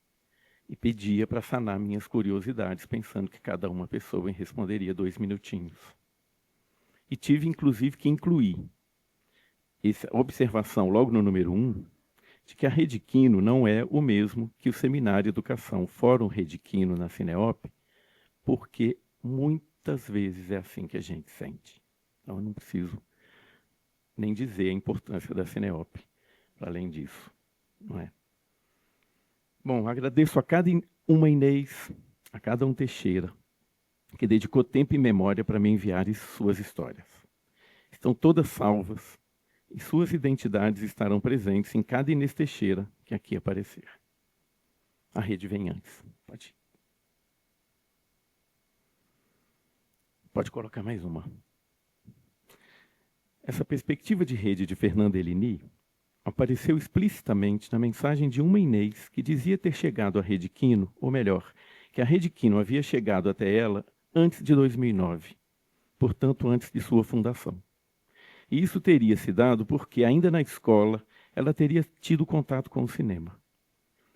e pedia para sanar minhas curiosidades, pensando que cada uma pessoa responderia 2 minutinhos. E tive, inclusive, que incluir essa observação logo no número 1, de que a Rede Quino não é o mesmo que o Seminário Educação Fórum Rede Quino na Cineop, porque muitas vezes é assim que a gente sente. Então, eu não preciso nem dizer a importância da Cineop, além disso, não é? Bom, agradeço a cada uma Inês, a cada um Teixeira, que dedicou tempo e memória para me enviar suas histórias. Estão todas salvas e suas identidades estarão presentes em cada Inês Teixeira que aqui aparecer. A rede vem antes. Pode colocar mais uma. Essa perspectiva de rede de Fernanda Elini apareceu explicitamente na mensagem de uma Inês que dizia ter chegado à Rede Quino, ou melhor, que a Rede Quino havia chegado até ela antes de 2009, portanto antes de sua fundação. E isso teria se dado porque, ainda na escola, ela teria tido contato com o cinema.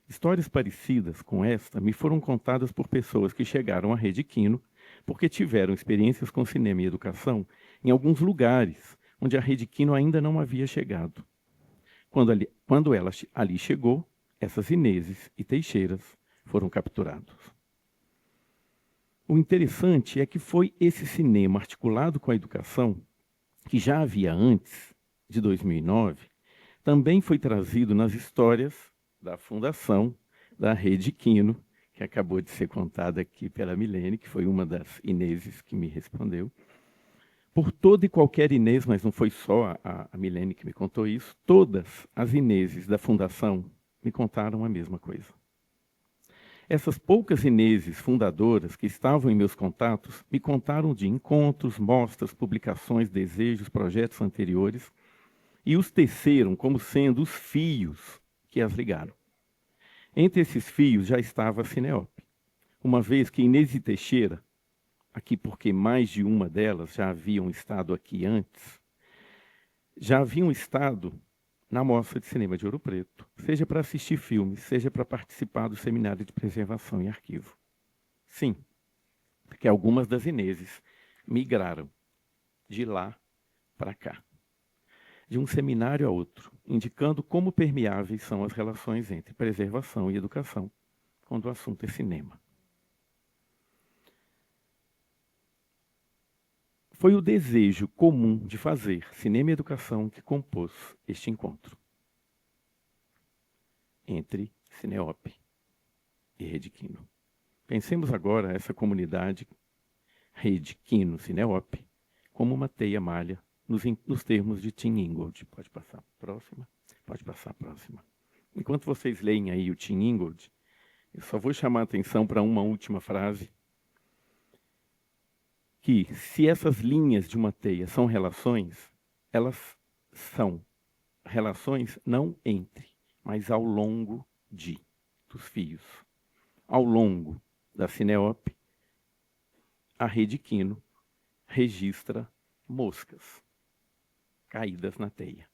Histórias parecidas com esta me foram contadas por pessoas que chegaram à Rede Quino porque tiveram experiências com cinema e educação em alguns lugares onde a Rede Quino ainda não havia chegado. Quando ela ali chegou, essas Ineses e Teixeiras foram capturados. O interessante é que foi esse cinema articulado com a educação, que já havia antes, de 2009, também foi trazido nas histórias da fundação da Rede Quino, que acabou de ser contada aqui pela Milene, que foi uma das Ineses que me respondeu. Por toda e qualquer Inês, mas não foi só a Milene que me contou isso, todas as Ineses da fundação me contaram a mesma coisa. Essas poucas Ineses fundadoras que estavam em meus contatos me contaram de encontros, mostras, publicações, desejos, projetos anteriores e os teceram como sendo os fios que as ligaram. Entre esses fios já estava a Cineop, uma vez que Inês e Teixeira, aqui porque mais de uma delas já haviam estado aqui antes, já haviam estado na Mostra de Cinema de Ouro Preto, seja para assistir filmes, seja para participar do Seminário de Preservação e Arquivo. Sim, porque algumas das Ineses migraram de lá para cá, de um seminário a outro, indicando como permeáveis são as relações entre preservação e educação, quando o assunto é cinema. Foi o desejo comum de fazer cinema e educação que compôs este encontro entre Cineop e Rede Quino. Pensemos agora essa comunidade Rede Quino Cineop como uma teia malha nos termos de Tim Ingold. Pode passar a próxima? Pode passar a próxima. Enquanto vocês leem aí o Tim Ingold, eu só vou chamar a atenção para uma última frase, que, se essas linhas de uma teia são relações, elas são relações não entre, mas ao longo dos fios. Ao longo da Cineop, a Rede Quino registra moscas caídas na teia.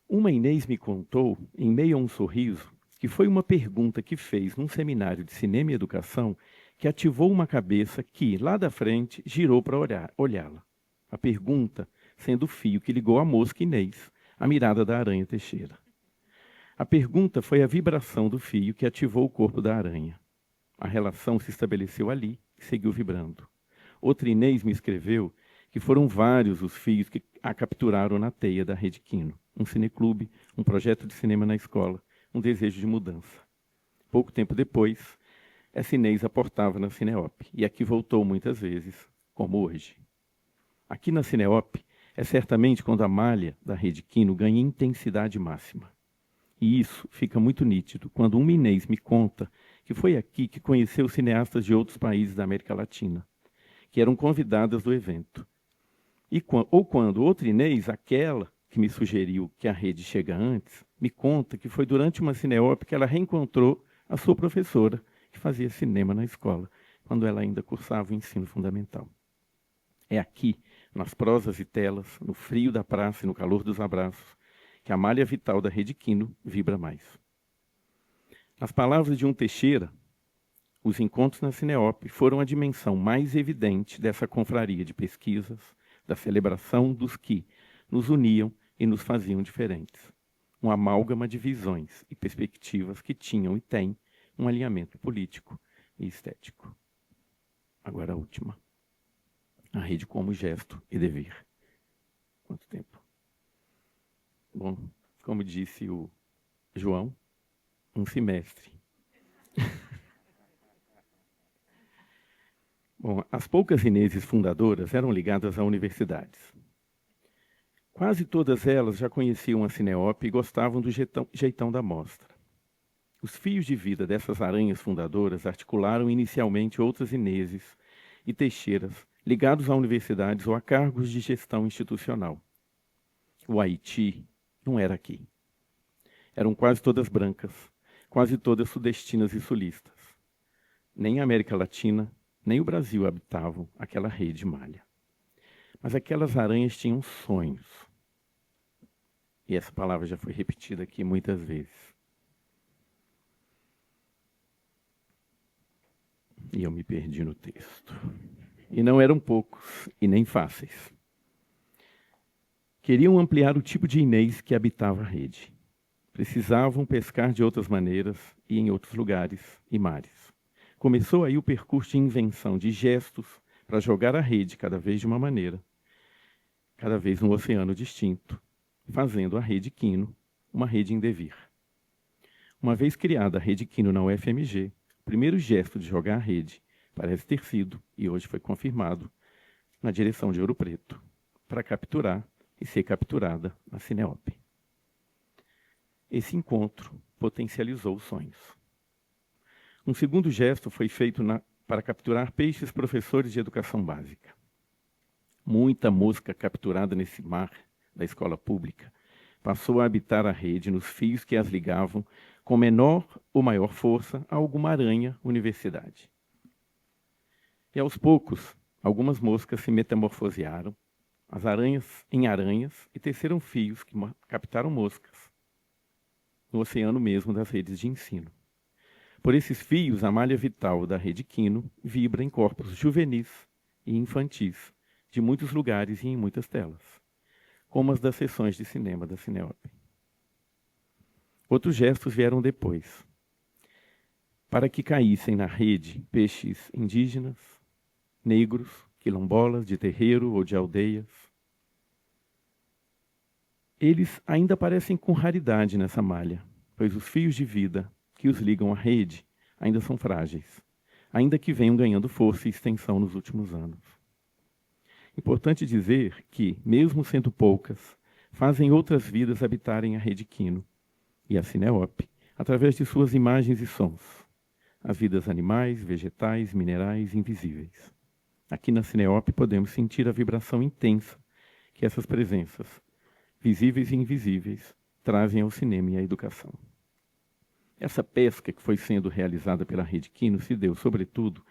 Uma Inês me contou, em meio a um sorriso, que foi uma pergunta que fez num seminário de cinema e educação que ativou uma cabeça que, lá da frente, girou para olhá-la. A pergunta sendo o fio que ligou a mosca Inês à mirada da aranha Teixeira. A pergunta foi a vibração do fio que ativou o corpo da aranha. A relação se estabeleceu ali e seguiu vibrando. Outra Inês me escreveu que foram vários os fios que a capturaram na teia da Rede Quino. Um cineclube, um projeto de cinema na escola, um desejo de mudança. Pouco tempo depois, essa Inês aportava na Cineop, e aqui voltou muitas vezes, como hoje. Aqui na Cineop é certamente quando a malha da Rede Quino ganha intensidade máxima. E isso fica muito nítido quando uma Inês me conta que foi aqui que conheceu cineastas de outros países da América Latina, que eram convidadas do evento. Ou quando outra Inês, aquela que me sugeriu que a rede chega antes, me conta que foi durante uma Cineop que ela reencontrou a sua professora, que fazia cinema na escola, quando ela ainda cursava o ensino fundamental. É aqui, nas prosas e telas, no frio da praça e no calor dos abraços, que a malha vital da Rede Quino vibra mais. Nas palavras de um Teixeira, os encontros na Cineop foram a dimensão mais evidente dessa confraria de pesquisas, da celebração dos que nos uniam e nos faziam diferentes. Um amálgama de visões e perspectivas que tinham e têm um alinhamento político e estético. Agora a última. A rede como gesto e dever. Quanto tempo? Bom, como disse o João, um semestre. Bom, as poucas Ineses fundadoras eram ligadas a universidades. Quase todas elas já conheciam a Cineop e gostavam do jeitão da mostra. Os fios de vida dessas aranhas fundadoras articularam inicialmente outras Ineses e Teixeiras ligados a universidades ou a cargos de gestão institucional. O Haiti não era aqui. Eram quase todas brancas, quase todas sudestinas e sulistas. Nem a América Latina, nem o Brasil habitavam aquela rede malha. Mas aquelas aranhas tinham sonhos. E essa palavra já foi repetida aqui muitas vezes. E eu me perdi no texto. E não eram poucos, e nem fáceis. Queriam ampliar o tipo de Inês que habitava a rede. Precisavam pescar de outras maneiras e em outros lugares e mares. Começou aí o percurso de invenção de gestos para jogar a rede cada vez de uma maneira, cada vez num oceano distinto, fazendo a Rede Quino uma rede em devir. Uma vez criada a Rede Quino na UFMG, o primeiro gesto de jogar a rede parece ter sido, e hoje foi confirmado, na direção de Ouro Preto, para capturar e ser capturada na Cineop. Esse encontro potencializou os sonhos. Um segundo gesto foi feito para capturar peixes professores de educação básica. Muita mosca capturada nesse mar da escola pública passou a habitar a rede nos fios que as ligavam com menor ou maior força a alguma aranha universidade. E aos poucos, algumas moscas se metamorfosearam, as aranhas em aranhas, e teceram fios que captaram moscas no oceano mesmo das redes de ensino. Por esses fios, a malha vital da Rede Quino vibra em corpos juvenis e infantis, de muitos lugares e em muitas telas, como as das sessões de cinema da Cineop. Outros gestos vieram depois, para que caíssem na rede peixes indígenas, negros, quilombolas de terreiro ou de aldeias. Eles ainda aparecem com raridade nessa malha, pois os fios de vida que os ligam à rede ainda são frágeis, ainda que venham ganhando força e extensão nos últimos anos. Importante dizer que, mesmo sendo poucas, fazem outras vidas habitarem a Rede Quino e a Cineop, através de suas imagens e sons, as vidas animais, vegetais, minerais, invisíveis. Aqui na Cineop podemos sentir a vibração intensa que essas presenças, visíveis e invisíveis, trazem ao cinema e à educação. Essa pesca que foi sendo realizada pela Rede Quino se deu, sobretudo,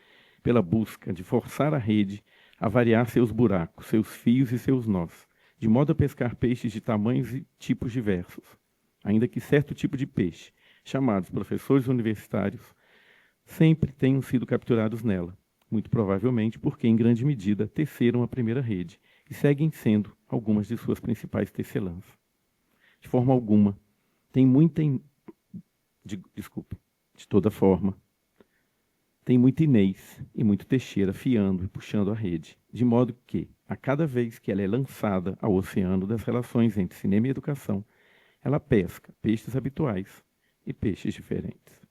pela busca de forçar a rede a variar seus buracos, seus fios e seus nós, de modo a pescar peixes de tamanhos e tipos diversos, ainda que certo tipo de peixe, chamados professores universitários, sempre tenham sido capturados nela, muito provavelmente porque, em grande medida, teceram a primeira rede e seguem sendo algumas de suas principais tecelãs. De forma alguma, tem muita... De toda forma, tem muita Inês e muito Teixeira fiando e puxando a rede, de modo que, a cada vez que ela é lançada ao oceano das relações entre cinema e educação, ela pesca peixes habituais e peixes diferentes.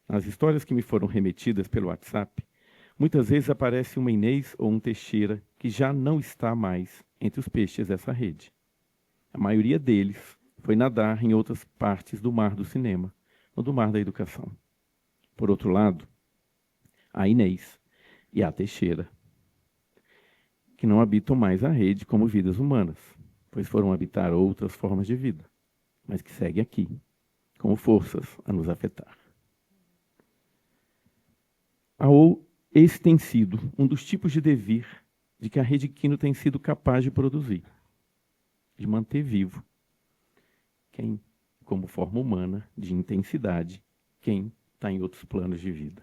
Nas histórias que me foram remetidas pelo WhatsApp, muitas vezes aparece uma Inês ou um Teixeira que já não está mais entre os peixes dessa rede. A maioria deles foi nadar em outras partes do mar do cinema ou do mar da educação. Por outro lado, a Inês e a Teixeira, que não habitam mais a rede como vidas humanas, pois foram habitar outras formas de vida, mas que seguem aqui, como forças a nos afetar. Esse tem sido um dos tipos de devir de que a Rede Quino tem sido capaz de produzir, de manter vivo quem, como forma humana, de intensidade, quem está em outros planos de vida.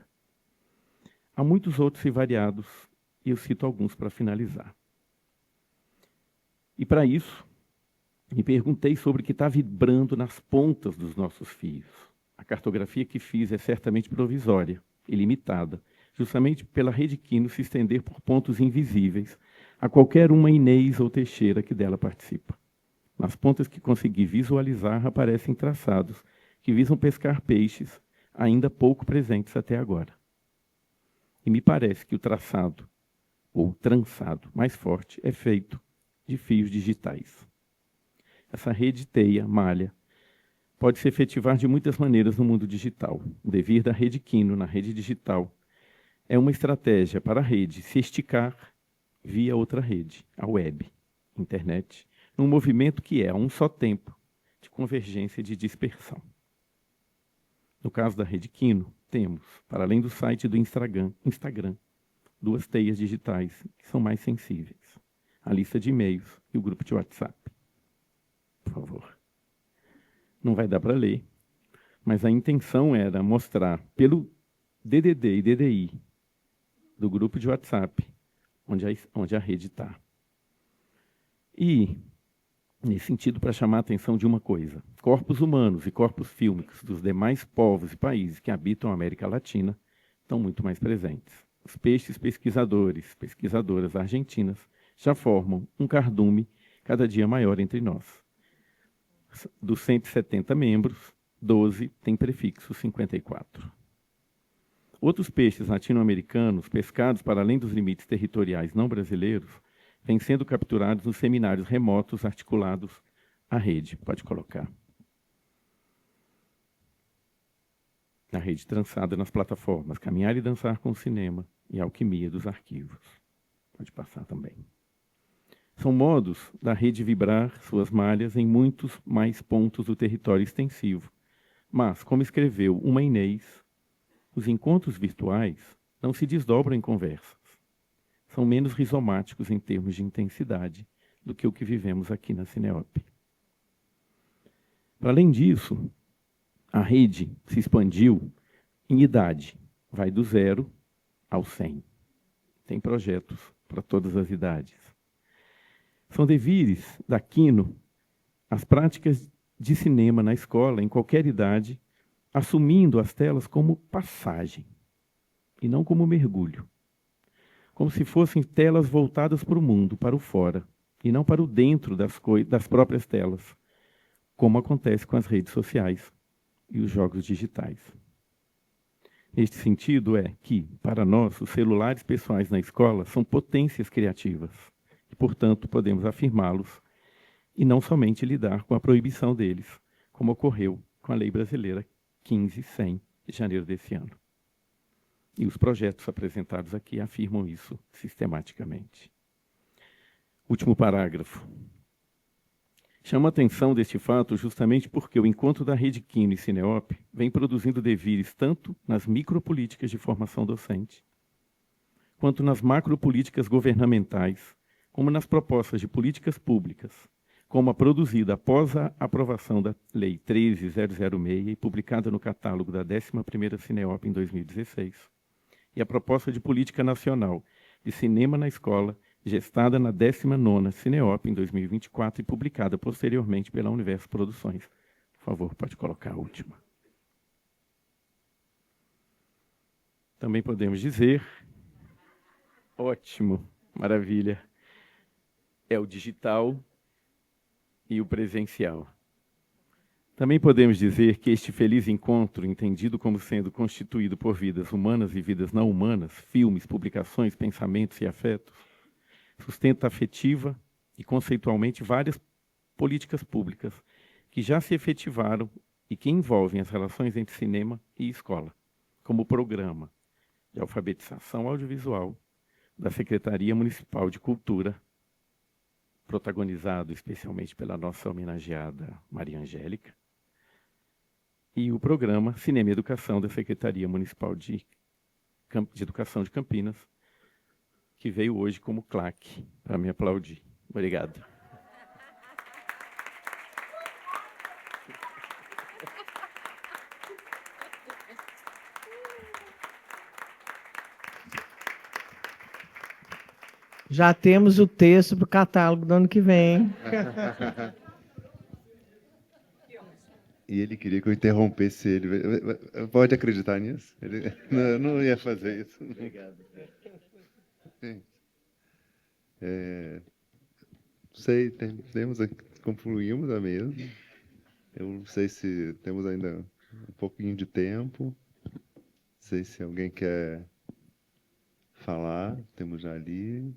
Há muitos outros e variados, e eu cito alguns para finalizar. E para isso, me perguntei sobre o que está vibrando nas pontas dos nossos fios. A cartografia que fiz é certamente provisória e limitada, justamente pela Rede Quino se estender por pontos invisíveis a qualquer uma Inês ou Teixeira que dela participa. Nas pontas que consegui visualizar aparecem traçados que visam pescar peixes ainda pouco presentes até agora. E me parece que o traçado, ou trançado, mais forte é feito de fios digitais. Essa rede teia, malha, pode se efetivar de muitas maneiras no mundo digital. O devir da Rede Quino na rede digital é uma estratégia para a rede se esticar via outra rede, a web, internet, num movimento que é, a um só tempo, de convergência e de dispersão. No caso da Rede Quino, temos, para além do site do Instagram, duas teias digitais que são mais sensíveis. A lista de e-mails e o grupo de WhatsApp. Por favor. Não vai dar para ler, mas a intenção era mostrar pelo DDD e DDI do grupo de WhatsApp onde a rede está. E, nesse sentido, para chamar a atenção de uma coisa, corpos humanos e corpos fílmicos dos demais povos e países que habitam a América Latina estão muito mais presentes. Os peixes pesquisadores, pesquisadoras argentinas já formam um cardume cada dia maior entre nós. Dos 170 membros, 12 têm prefixo 54. Outros peixes latino-americanos, pescados para além dos limites territoriais não brasileiros, vêm sendo capturados nos seminários remotos articulados à rede. Pode colocar. Na rede trançada nas plataformas Caminhar e Dançar com o Cinema e Alquimia dos Arquivos. Pode passar também. São modos da rede vibrar suas malhas em muitos mais pontos do território extensivo. Mas, como escreveu uma Inês, os encontros virtuais não se desdobram em conversas. São menos rizomáticos em termos de intensidade do que o que vivemos aqui na Cineop. Para além disso, a rede se expandiu em idade. Vai do 0 ao 100. Tem projetos para todas as idades. São devires da Quino as práticas de cinema na escola, em qualquer idade, assumindo as telas como passagem e não como mergulho. Como se fossem telas voltadas para o mundo, para o fora, e não para o dentro das próprias telas, como acontece com as redes sociais e os jogos digitais. Neste sentido é que, para nós, os celulares pessoais na escola são potências criativas, e, portanto, podemos afirmá-los e não somente lidar com a proibição deles, como ocorreu com a Lei Brasileira 15.100, de janeiro desse ano. E os projetos apresentados aqui afirmam isso sistematicamente. Último parágrafo. Chama a atenção deste fato justamente porque o encontro da Rede Quino e Cineop vem produzindo devires tanto nas micropolíticas de formação docente, quanto nas macropolíticas governamentais, como nas propostas de políticas públicas, como a produzida após a aprovação da Lei 13.006 e publicada no catálogo da 11ª Cineop em 2016, e a proposta de política nacional de cinema na escola, gestada na 19ª Cineop em 2024 e publicada posteriormente pela Universo Produções. Por favor, pode colocar a última. Também podemos dizer, ótimo, maravilha, é o digital e o presencial. Também podemos dizer que este feliz encontro, entendido como sendo constituído por vidas humanas e vidas não humanas, filmes, publicações, pensamentos e afetos, sustenta afetiva e conceitualmente várias políticas públicas que já se efetivaram e que envolvem as relações entre cinema e escola, como o programa de alfabetização audiovisual da Secretaria Municipal de Cultura, protagonizado especialmente pela nossa homenageada Maria Angélica, e o programa Cinema e Educação da Secretaria Municipal de Educação de Campinas, que veio hoje como claque para me aplaudir. Obrigado. Já temos o texto para o catálogo do ano que vem. E ele queria que eu interrompesse ele. Pode acreditar nisso? Ele não ia fazer isso. Obrigado. Sei, concluímos a mesa. Eu não sei se temos ainda um pouquinho de tempo. Não sei se alguém quer falar. Temos já ali.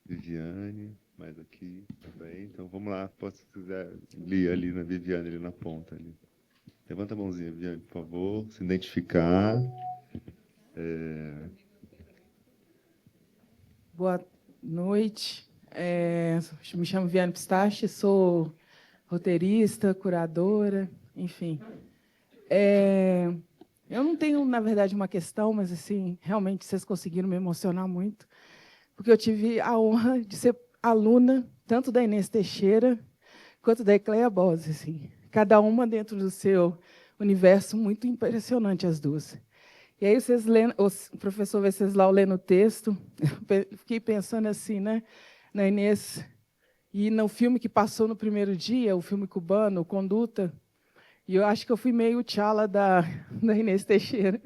Viviane, mais aqui também. Então, vamos lá. Se quiser ler ali na Viviane, ali na ponta. Ali. Levanta a mãozinha, Viviane, por favor. Se identificar. Boa noite. Me chamo Viviane Pistache, sou roteirista, curadora, enfim. Eu não tenho, na verdade, uma questão, mas assim, realmente vocês conseguiram me emocionar muito, porque eu tive a honra de ser aluna tanto da Inês Teixeira quanto da Ecleia Bose, assim, cada uma dentro do seu universo, muito impressionante as duas. E aí, vocês lendo, o professor Venceslau lendo o texto, eu fiquei pensando assim, né, na Inês, e no filme que passou no primeiro dia, o filme cubano, Conduta, e eu acho que eu fui meio tchala da Inês Teixeira.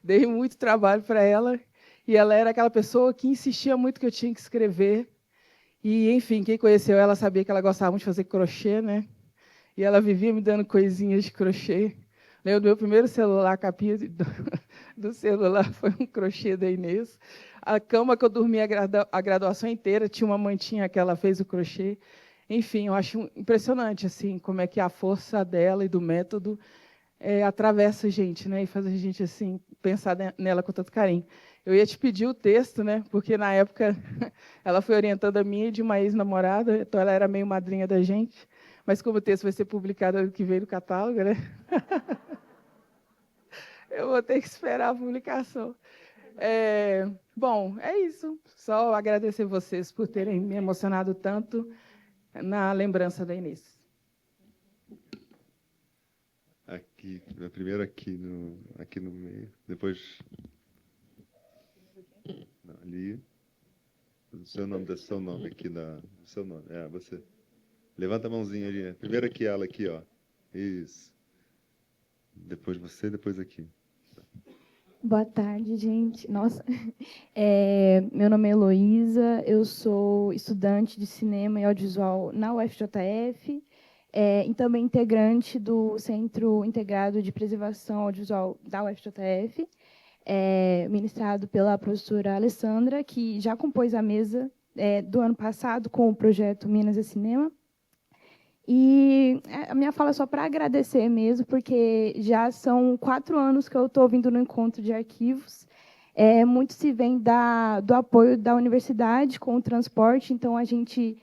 Dei muito trabalho para ela, e ela era aquela pessoa que insistia muito que eu tinha que escrever. E, enfim, quem conheceu ela sabia que ela gostava muito de fazer crochê, né? E ela vivia me dando coisinhas de crochê. Lembro do meu primeiro celular, a capinha do celular foi um crochê da Inês. A cama que eu dormi a graduação inteira tinha uma mantinha que ela fez o crochê. Enfim, eu acho impressionante assim como é que a força dela e do método atravessa a gente, né? E faz a gente assim pensar nela com tanto carinho. Eu ia te pedir o texto, né? Porque na época ela foi orientando a minha e de uma ex-namorada, então ela era meio madrinha da gente. Mas como o texto vai ser publicado ano que vem no catálogo, né? Eu vou ter que esperar a publicação. Bom, é isso. Só agradecer vocês por terem me emocionado tanto na lembrança da Inês. Aqui, primeiro aqui no meio, depois não, ali. O seu nome aqui o seu nome. Você. Levanta a mãozinha ali. Primeiro aqui ela aqui, ó. Isso. Depois você, depois aqui. Boa tarde, gente. Nossa, meu nome é Heloísa, eu sou estudante de cinema e audiovisual na UFJF e também integrante do Centro Integrado de Preservação Audiovisual da UFJF, ministrado pela professora Alessandra, que já compôs a mesa do ano passado com o projeto Minas e Cinema. E a minha fala é só para agradecer mesmo, porque já são 4 anos que eu estou vindo no encontro de arquivos. Muito se vem do apoio da universidade com o transporte, então a gente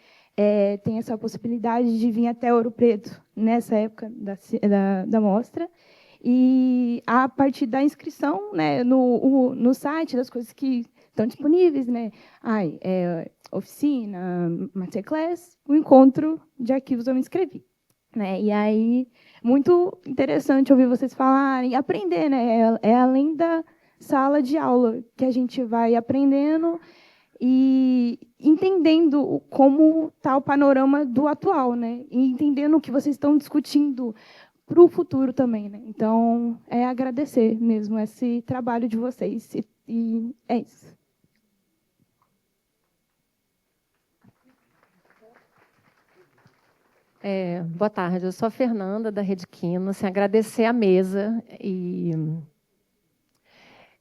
tem essa possibilidade de vir até Ouro Preto nessa época da mostra. E a partir da inscrição, né, no site, das coisas que estão disponíveis, né? Oficina, masterclass, o encontro de arquivos eu me inscrevi. Né? E aí, muito interessante ouvir vocês falarem, aprender, né? É além da sala de aula que a gente vai aprendendo e entendendo como está o panorama do atual, né? E entendendo o que vocês estão discutindo para o futuro também. Né? Então, agradecer mesmo esse trabalho de vocês. E é isso. Boa tarde, eu sou a Fernanda, da Rede Quino. Assim, agradecer a mesa e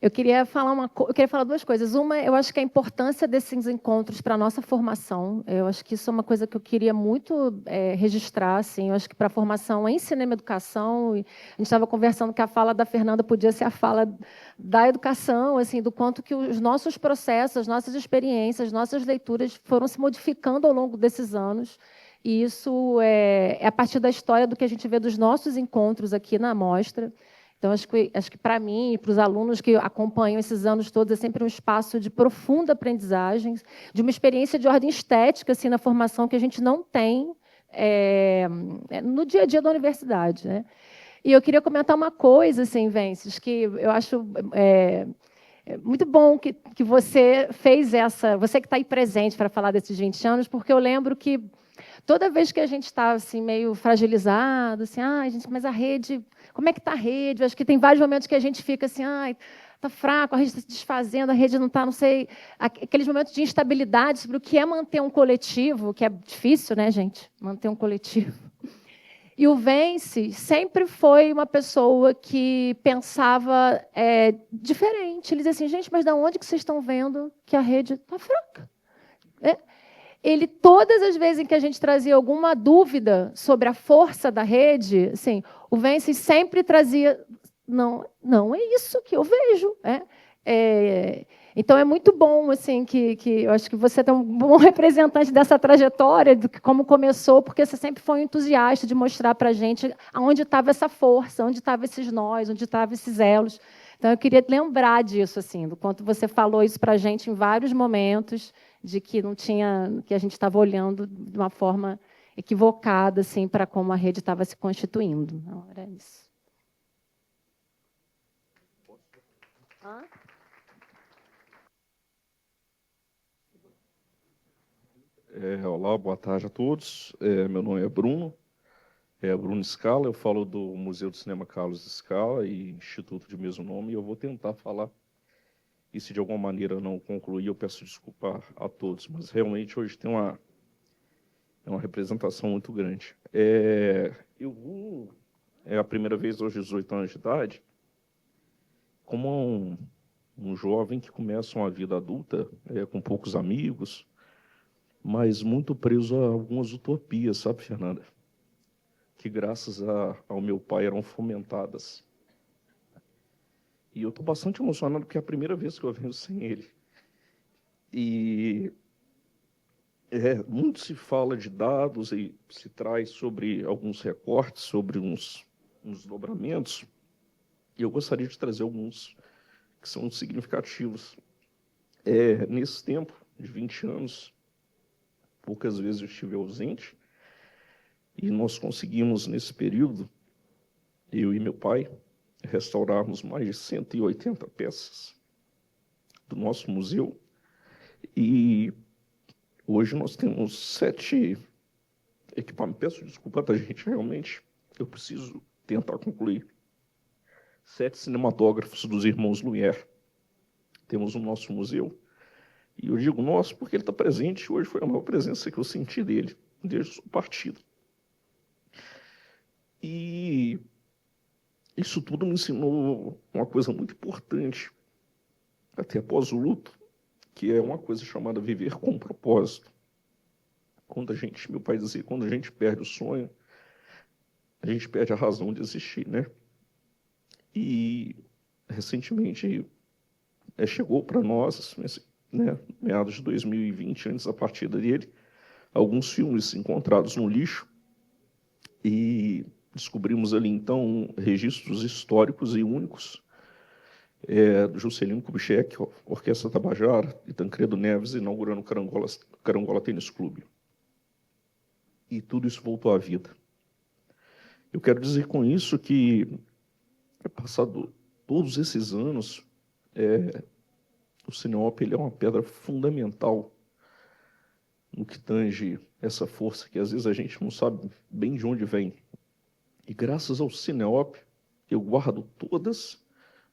eu queria falar duas coisas. Uma, eu acho que a importância desses encontros para a nossa formação, eu acho que isso é uma coisa que eu queria muito registrar. Assim, eu acho que para a formação em cinema e educação, a gente estava conversando que a fala da Fernanda podia ser a fala da educação, assim, do quanto que os nossos processos, as nossas experiências, as nossas leituras foram se modificando ao longo desses anos. E isso é a partir da história do que a gente vê dos nossos encontros aqui na mostra. Então, acho que para mim e para os alunos que acompanham esses anos todos, é sempre um espaço de profunda aprendizagem, de uma experiência de ordem estética assim, na formação que a gente não tem no dia a dia da universidade. Né? E eu queria comentar uma coisa, assim, Vences, que eu acho muito bom que você fez você que está aí presente para falar desses 20 anos, porque eu lembro que toda vez que a gente está assim, meio fragilizado, assim, gente, mas a rede, como é que está a rede? Eu acho que tem vários momentos que a gente fica assim, está fraco, a rede está se desfazendo, a rede não está, não sei, aqueles momentos de instabilidade sobre o que é manter um coletivo, que é difícil, né, gente? Manter um coletivo. E o Vence sempre foi uma pessoa que pensava diferente. Ele dizia assim, gente, mas de onde que vocês estão vendo que a rede está fraca? Ele, todas as vezes em que a gente trazia alguma dúvida sobre a força da rede, assim, o Vence sempre trazia, não é isso que eu vejo. Então, é muito bom assim, que eu acho que você é um bom representante dessa trajetória, de como começou, porque você sempre foi um entusiasta de mostrar para a gente onde estava essa força, onde estavam esses nós, onde estavam esses elos. Então, eu queria lembrar disso, assim, do quanto você falou isso para a gente em vários momentos, de que não tinha, que a gente estava olhando de uma forma equivocada, assim, para como a rede estava se constituindo. Não, era isso. Olá, boa tarde a todos. Meu nome é Bruno Scala, eu falo do Museu do Cinema Carlos Scala e Instituto de mesmo nome, e eu vou tentar falar. E se de alguma maneira não concluir, eu peço desculpa a todos, mas realmente hoje tem uma representação muito grande. É a primeira vez aos 18 anos de idade, como um jovem que começa uma vida adulta, com poucos amigos, mas muito preso a algumas utopias, sabe, Fernanda? Que graças ao meu pai eram fomentadas. E eu estou bastante emocionado porque é a primeira vez que eu venho sem ele. E muito se fala de dados e se traz sobre alguns recortes, sobre uns dobramentos. E eu gostaria de trazer alguns que são significativos. Nesse tempo de 20 anos, poucas vezes eu estive ausente, e nós conseguimos, nesse período, eu e meu pai, restaurarmos mais de 180 peças do nosso museu. E hoje nós temos 7 equipamentos. Peço desculpa, tá, gente? Realmente, eu preciso tentar concluir. 7 cinematógrafos dos irmãos Lumière temos no nosso museu. E eu digo nosso porque ele está presente. Hoje foi a maior presença que eu senti dele, desde a sua partida. E isso tudo me ensinou uma coisa muito importante, até após o luto, que é uma coisa chamada viver com propósito. Meu pai dizia, quando a gente perde o sonho, a gente perde a razão de existir, né? E, recentemente, chegou para nós, né, meados de 2020, antes da partida dele, alguns filmes encontrados no lixo, e descobrimos ali, então, registros históricos e únicos do Juscelino Kubitschek, Orquestra Tabajara, e Tancredo Neves inaugurando o Carangola Tênis Clube. E tudo isso voltou à vida. Eu quero dizer com isso que, passado todos esses anos, o Cineop ele é uma pedra fundamental no que tange essa força que às vezes a gente não sabe bem de onde vem. E graças ao Cineop, eu guardo todas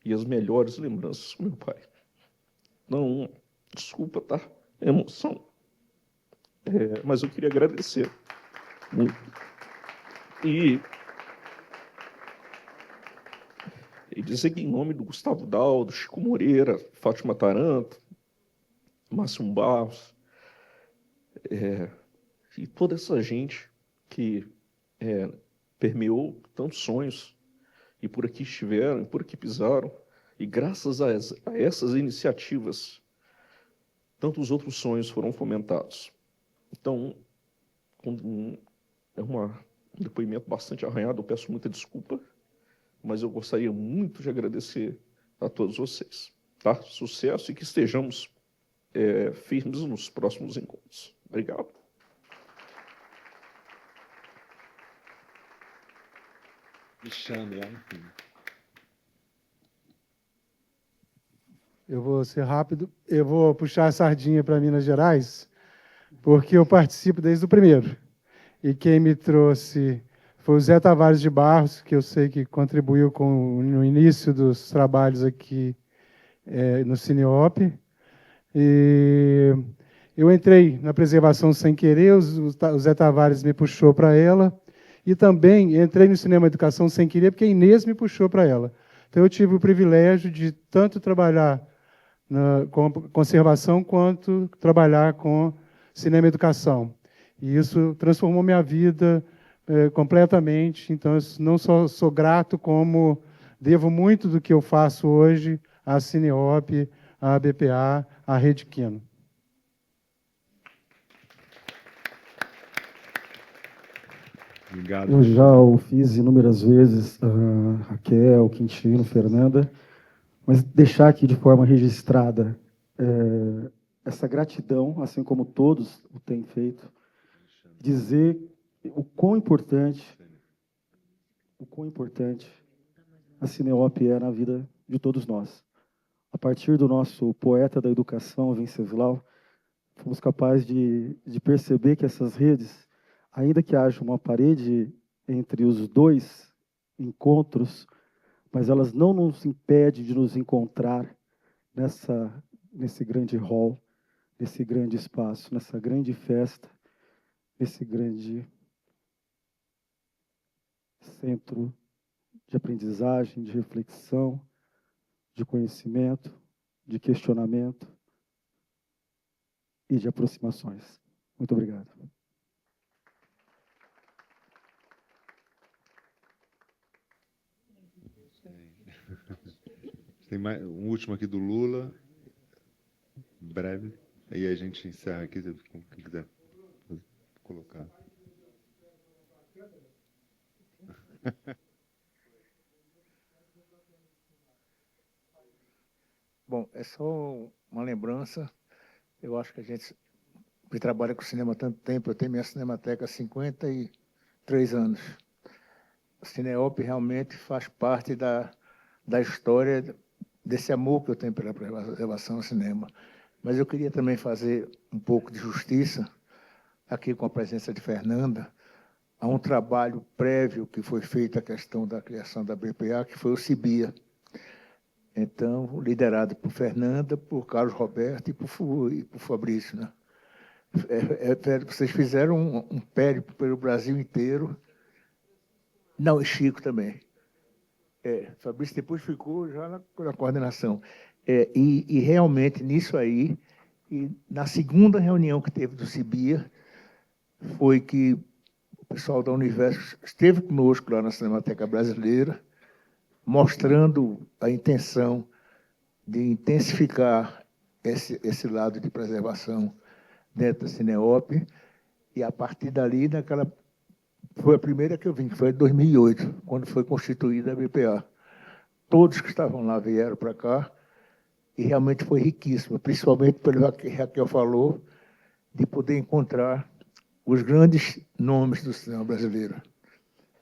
e as melhores lembranças com meu pai. Não, desculpa, tá? É emoção. Mas eu queria agradecer muito. E dizer que em nome do Gustavo Daldo, Chico Moreira, Fátima Taranto, Márcio Barros, e toda essa gente que permeou tantos sonhos, e por aqui estiveram, e por aqui pisaram, e graças a essas iniciativas, tantos outros sonhos foram fomentados. Então, é um depoimento bastante arranhado, eu peço muita desculpa, mas eu gostaria muito de agradecer a todos vocês. Tá? Sucesso e que estejamos firmes nos próximos encontros. Obrigado. Alexandre, lá no fim. Eu vou ser rápido. Eu vou puxar a sardinha para Minas Gerais, porque eu participo desde o primeiro. E quem me trouxe foi o Zé Tavares de Barros, que eu sei que contribuiu no início dos trabalhos aqui no Cineop. E eu entrei na preservação sem querer, o Zé Tavares me puxou para ela. E também entrei no Cinema Educação sem querer, porque a Inês me puxou para ela. Então, eu tive o privilégio de tanto trabalhar com conservação, quanto trabalhar com Cinema Educação. E isso transformou minha vida completamente. Então, eu não só sou grato, como devo muito do que eu faço hoje à Cineop, à BPA, à Rede Quino. Obrigado. Eu já o fiz inúmeras vezes, Raquel, Quintino, Fernanda, mas deixar aqui de forma registrada essa gratidão, assim como todos o têm feito, dizer o quão importante a Cineop é na vida de todos nós. A partir do nosso poeta da educação, Venceslau, fomos capazes de perceber que essas redes, ainda que haja uma parede entre os dois encontros, mas elas não nos impedem de nos encontrar nesse grande hall, nesse grande espaço, nessa grande festa, nesse grande centro de aprendizagem, de reflexão, de conhecimento, de questionamento e de aproximações. Muito obrigado. Tem mais um último aqui do Lula, breve, aí a gente encerra aqui, quem quiser colocar. Bom, é só uma lembrança. Eu acho que a gente que trabalha com cinema há tanto tempo, eu tenho minha cinemateca há 53 anos. O Cineop realmente faz parte da história desse amor que eu tenho pela preservação do cinema. Mas eu queria também fazer um pouco de justiça, aqui com a presença de Fernanda, a um trabalho prévio que foi feito a questão da criação da BPA, que foi o CIBIA. Então, liderado por Fernanda, por Carlos Roberto e por Fabrício. Né? Vocês fizeram um périplo pelo Brasil inteiro. Não, e Chico também. Fabrício depois ficou já na coordenação. E realmente, nisso aí, e na segunda reunião que teve do CIBIA, foi que o pessoal da Universo esteve conosco lá na Cinemateca Brasileira, mostrando a intenção de intensificar esse lado de preservação dentro da Cineop, e a partir dali, foi a primeira que eu vim, que foi em 2008, quando foi constituída a BPA. Todos que estavam lá vieram para cá, e realmente foi riquíssimo, principalmente pelo que a Raquel falou, de poder encontrar os grandes nomes do cinema brasileiro.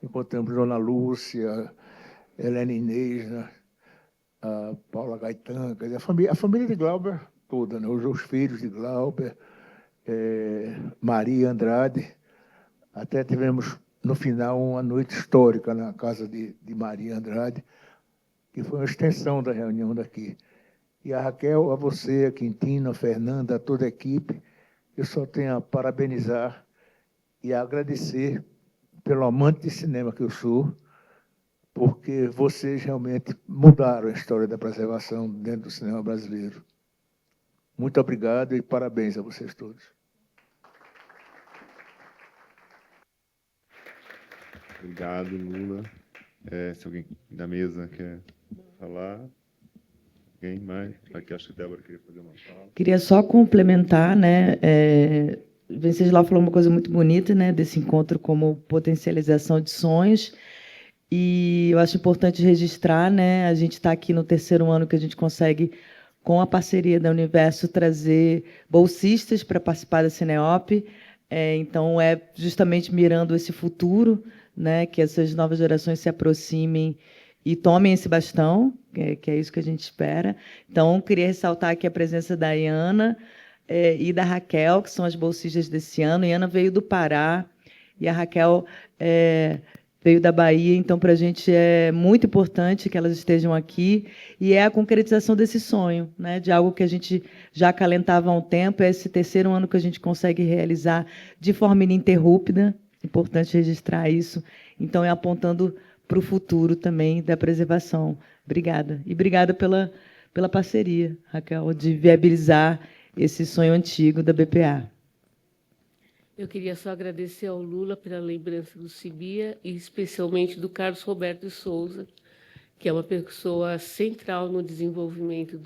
Encontramos Dona Lúcia, Helena Inês, né? A Paula Gaetan, quer dizer, a família de Glauber toda, né? Os filhos de Glauber, Maria Andrade. Até tivemos, no final, uma noite histórica na casa de Maria Andrade, que foi uma extensão da reunião daqui. E a Raquel, a você, a Quintino, a Fernanda, a toda a equipe, eu só tenho a parabenizar e a agradecer pelo amante de cinema que eu sou, porque vocês realmente mudaram a história da preservação dentro do cinema brasileiro. Muito obrigado e parabéns a vocês todos. Obrigado, Lula. Se alguém da mesa quer falar, alguém mais? Aqui acho que a Débora queria fazer uma fala. Queria só complementar, né? Venceslau falou uma coisa muito bonita, né? Desse encontro como potencialização de sonhos. E eu acho importante registrar, né? A gente está aqui no 3º ano que a gente consegue, com a parceria da Universo, trazer bolsistas para participar da Cineop. Então, é justamente mirando esse futuro, né, que essas novas gerações se aproximem e tomem esse bastão, que é isso que a gente espera. Então, queria ressaltar aqui a presença da Iana e da Raquel, que são as bolsistas desse ano. A Iana veio do Pará e a Raquel veio da Bahia, então, para a gente é muito importante que elas estejam aqui, e é a concretização desse sonho, né, de algo que a gente já acalentava há um tempo, é esse 3º ano que a gente consegue realizar de forma ininterrupta. Importante registrar isso. Então, é apontando para o futuro também da preservação. Obrigada. E obrigada pela parceria, Raquel, de viabilizar esse sonho antigo da BPA. Eu queria só agradecer ao Lula pela lembrança do Cibia e especialmente do Carlos Roberto de Souza, que é uma pessoa central no desenvolvimento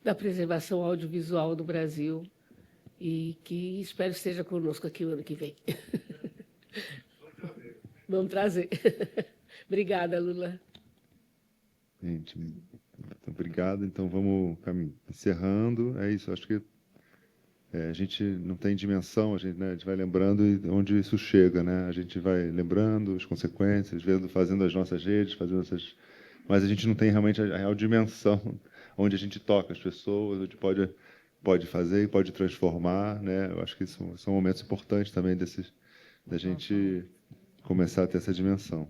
da preservação audiovisual do Brasil, e que espero esteja conosco aqui o ano que vem. Vamos trazer. Obrigada, Lula. Gente, muito obrigado. Então, vamos encerrando. É isso, acho que a gente não tem dimensão, a gente vai lembrando onde isso chega, né? A gente vai lembrando as consequências, fazendo as nossas redes, mas a gente não tem realmente a real dimensão onde a gente toca as pessoas, onde pode fazer e pode transformar, né? Eu acho que são momentos importantes também da gente começar a ter essa dimensão.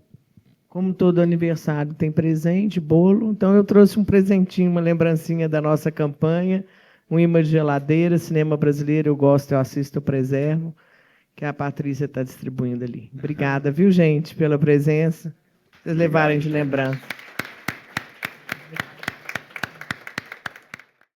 Como todo aniversário tem presente, bolo, então eu trouxe um presentinho, uma lembrancinha da nossa campanha, um imã de geladeira, cinema brasileiro, eu gosto, eu assisto, eu preservo, que a Patrícia está distribuindo ali. Obrigada, viu, gente, pela presença. Vocês levarem de lembrança.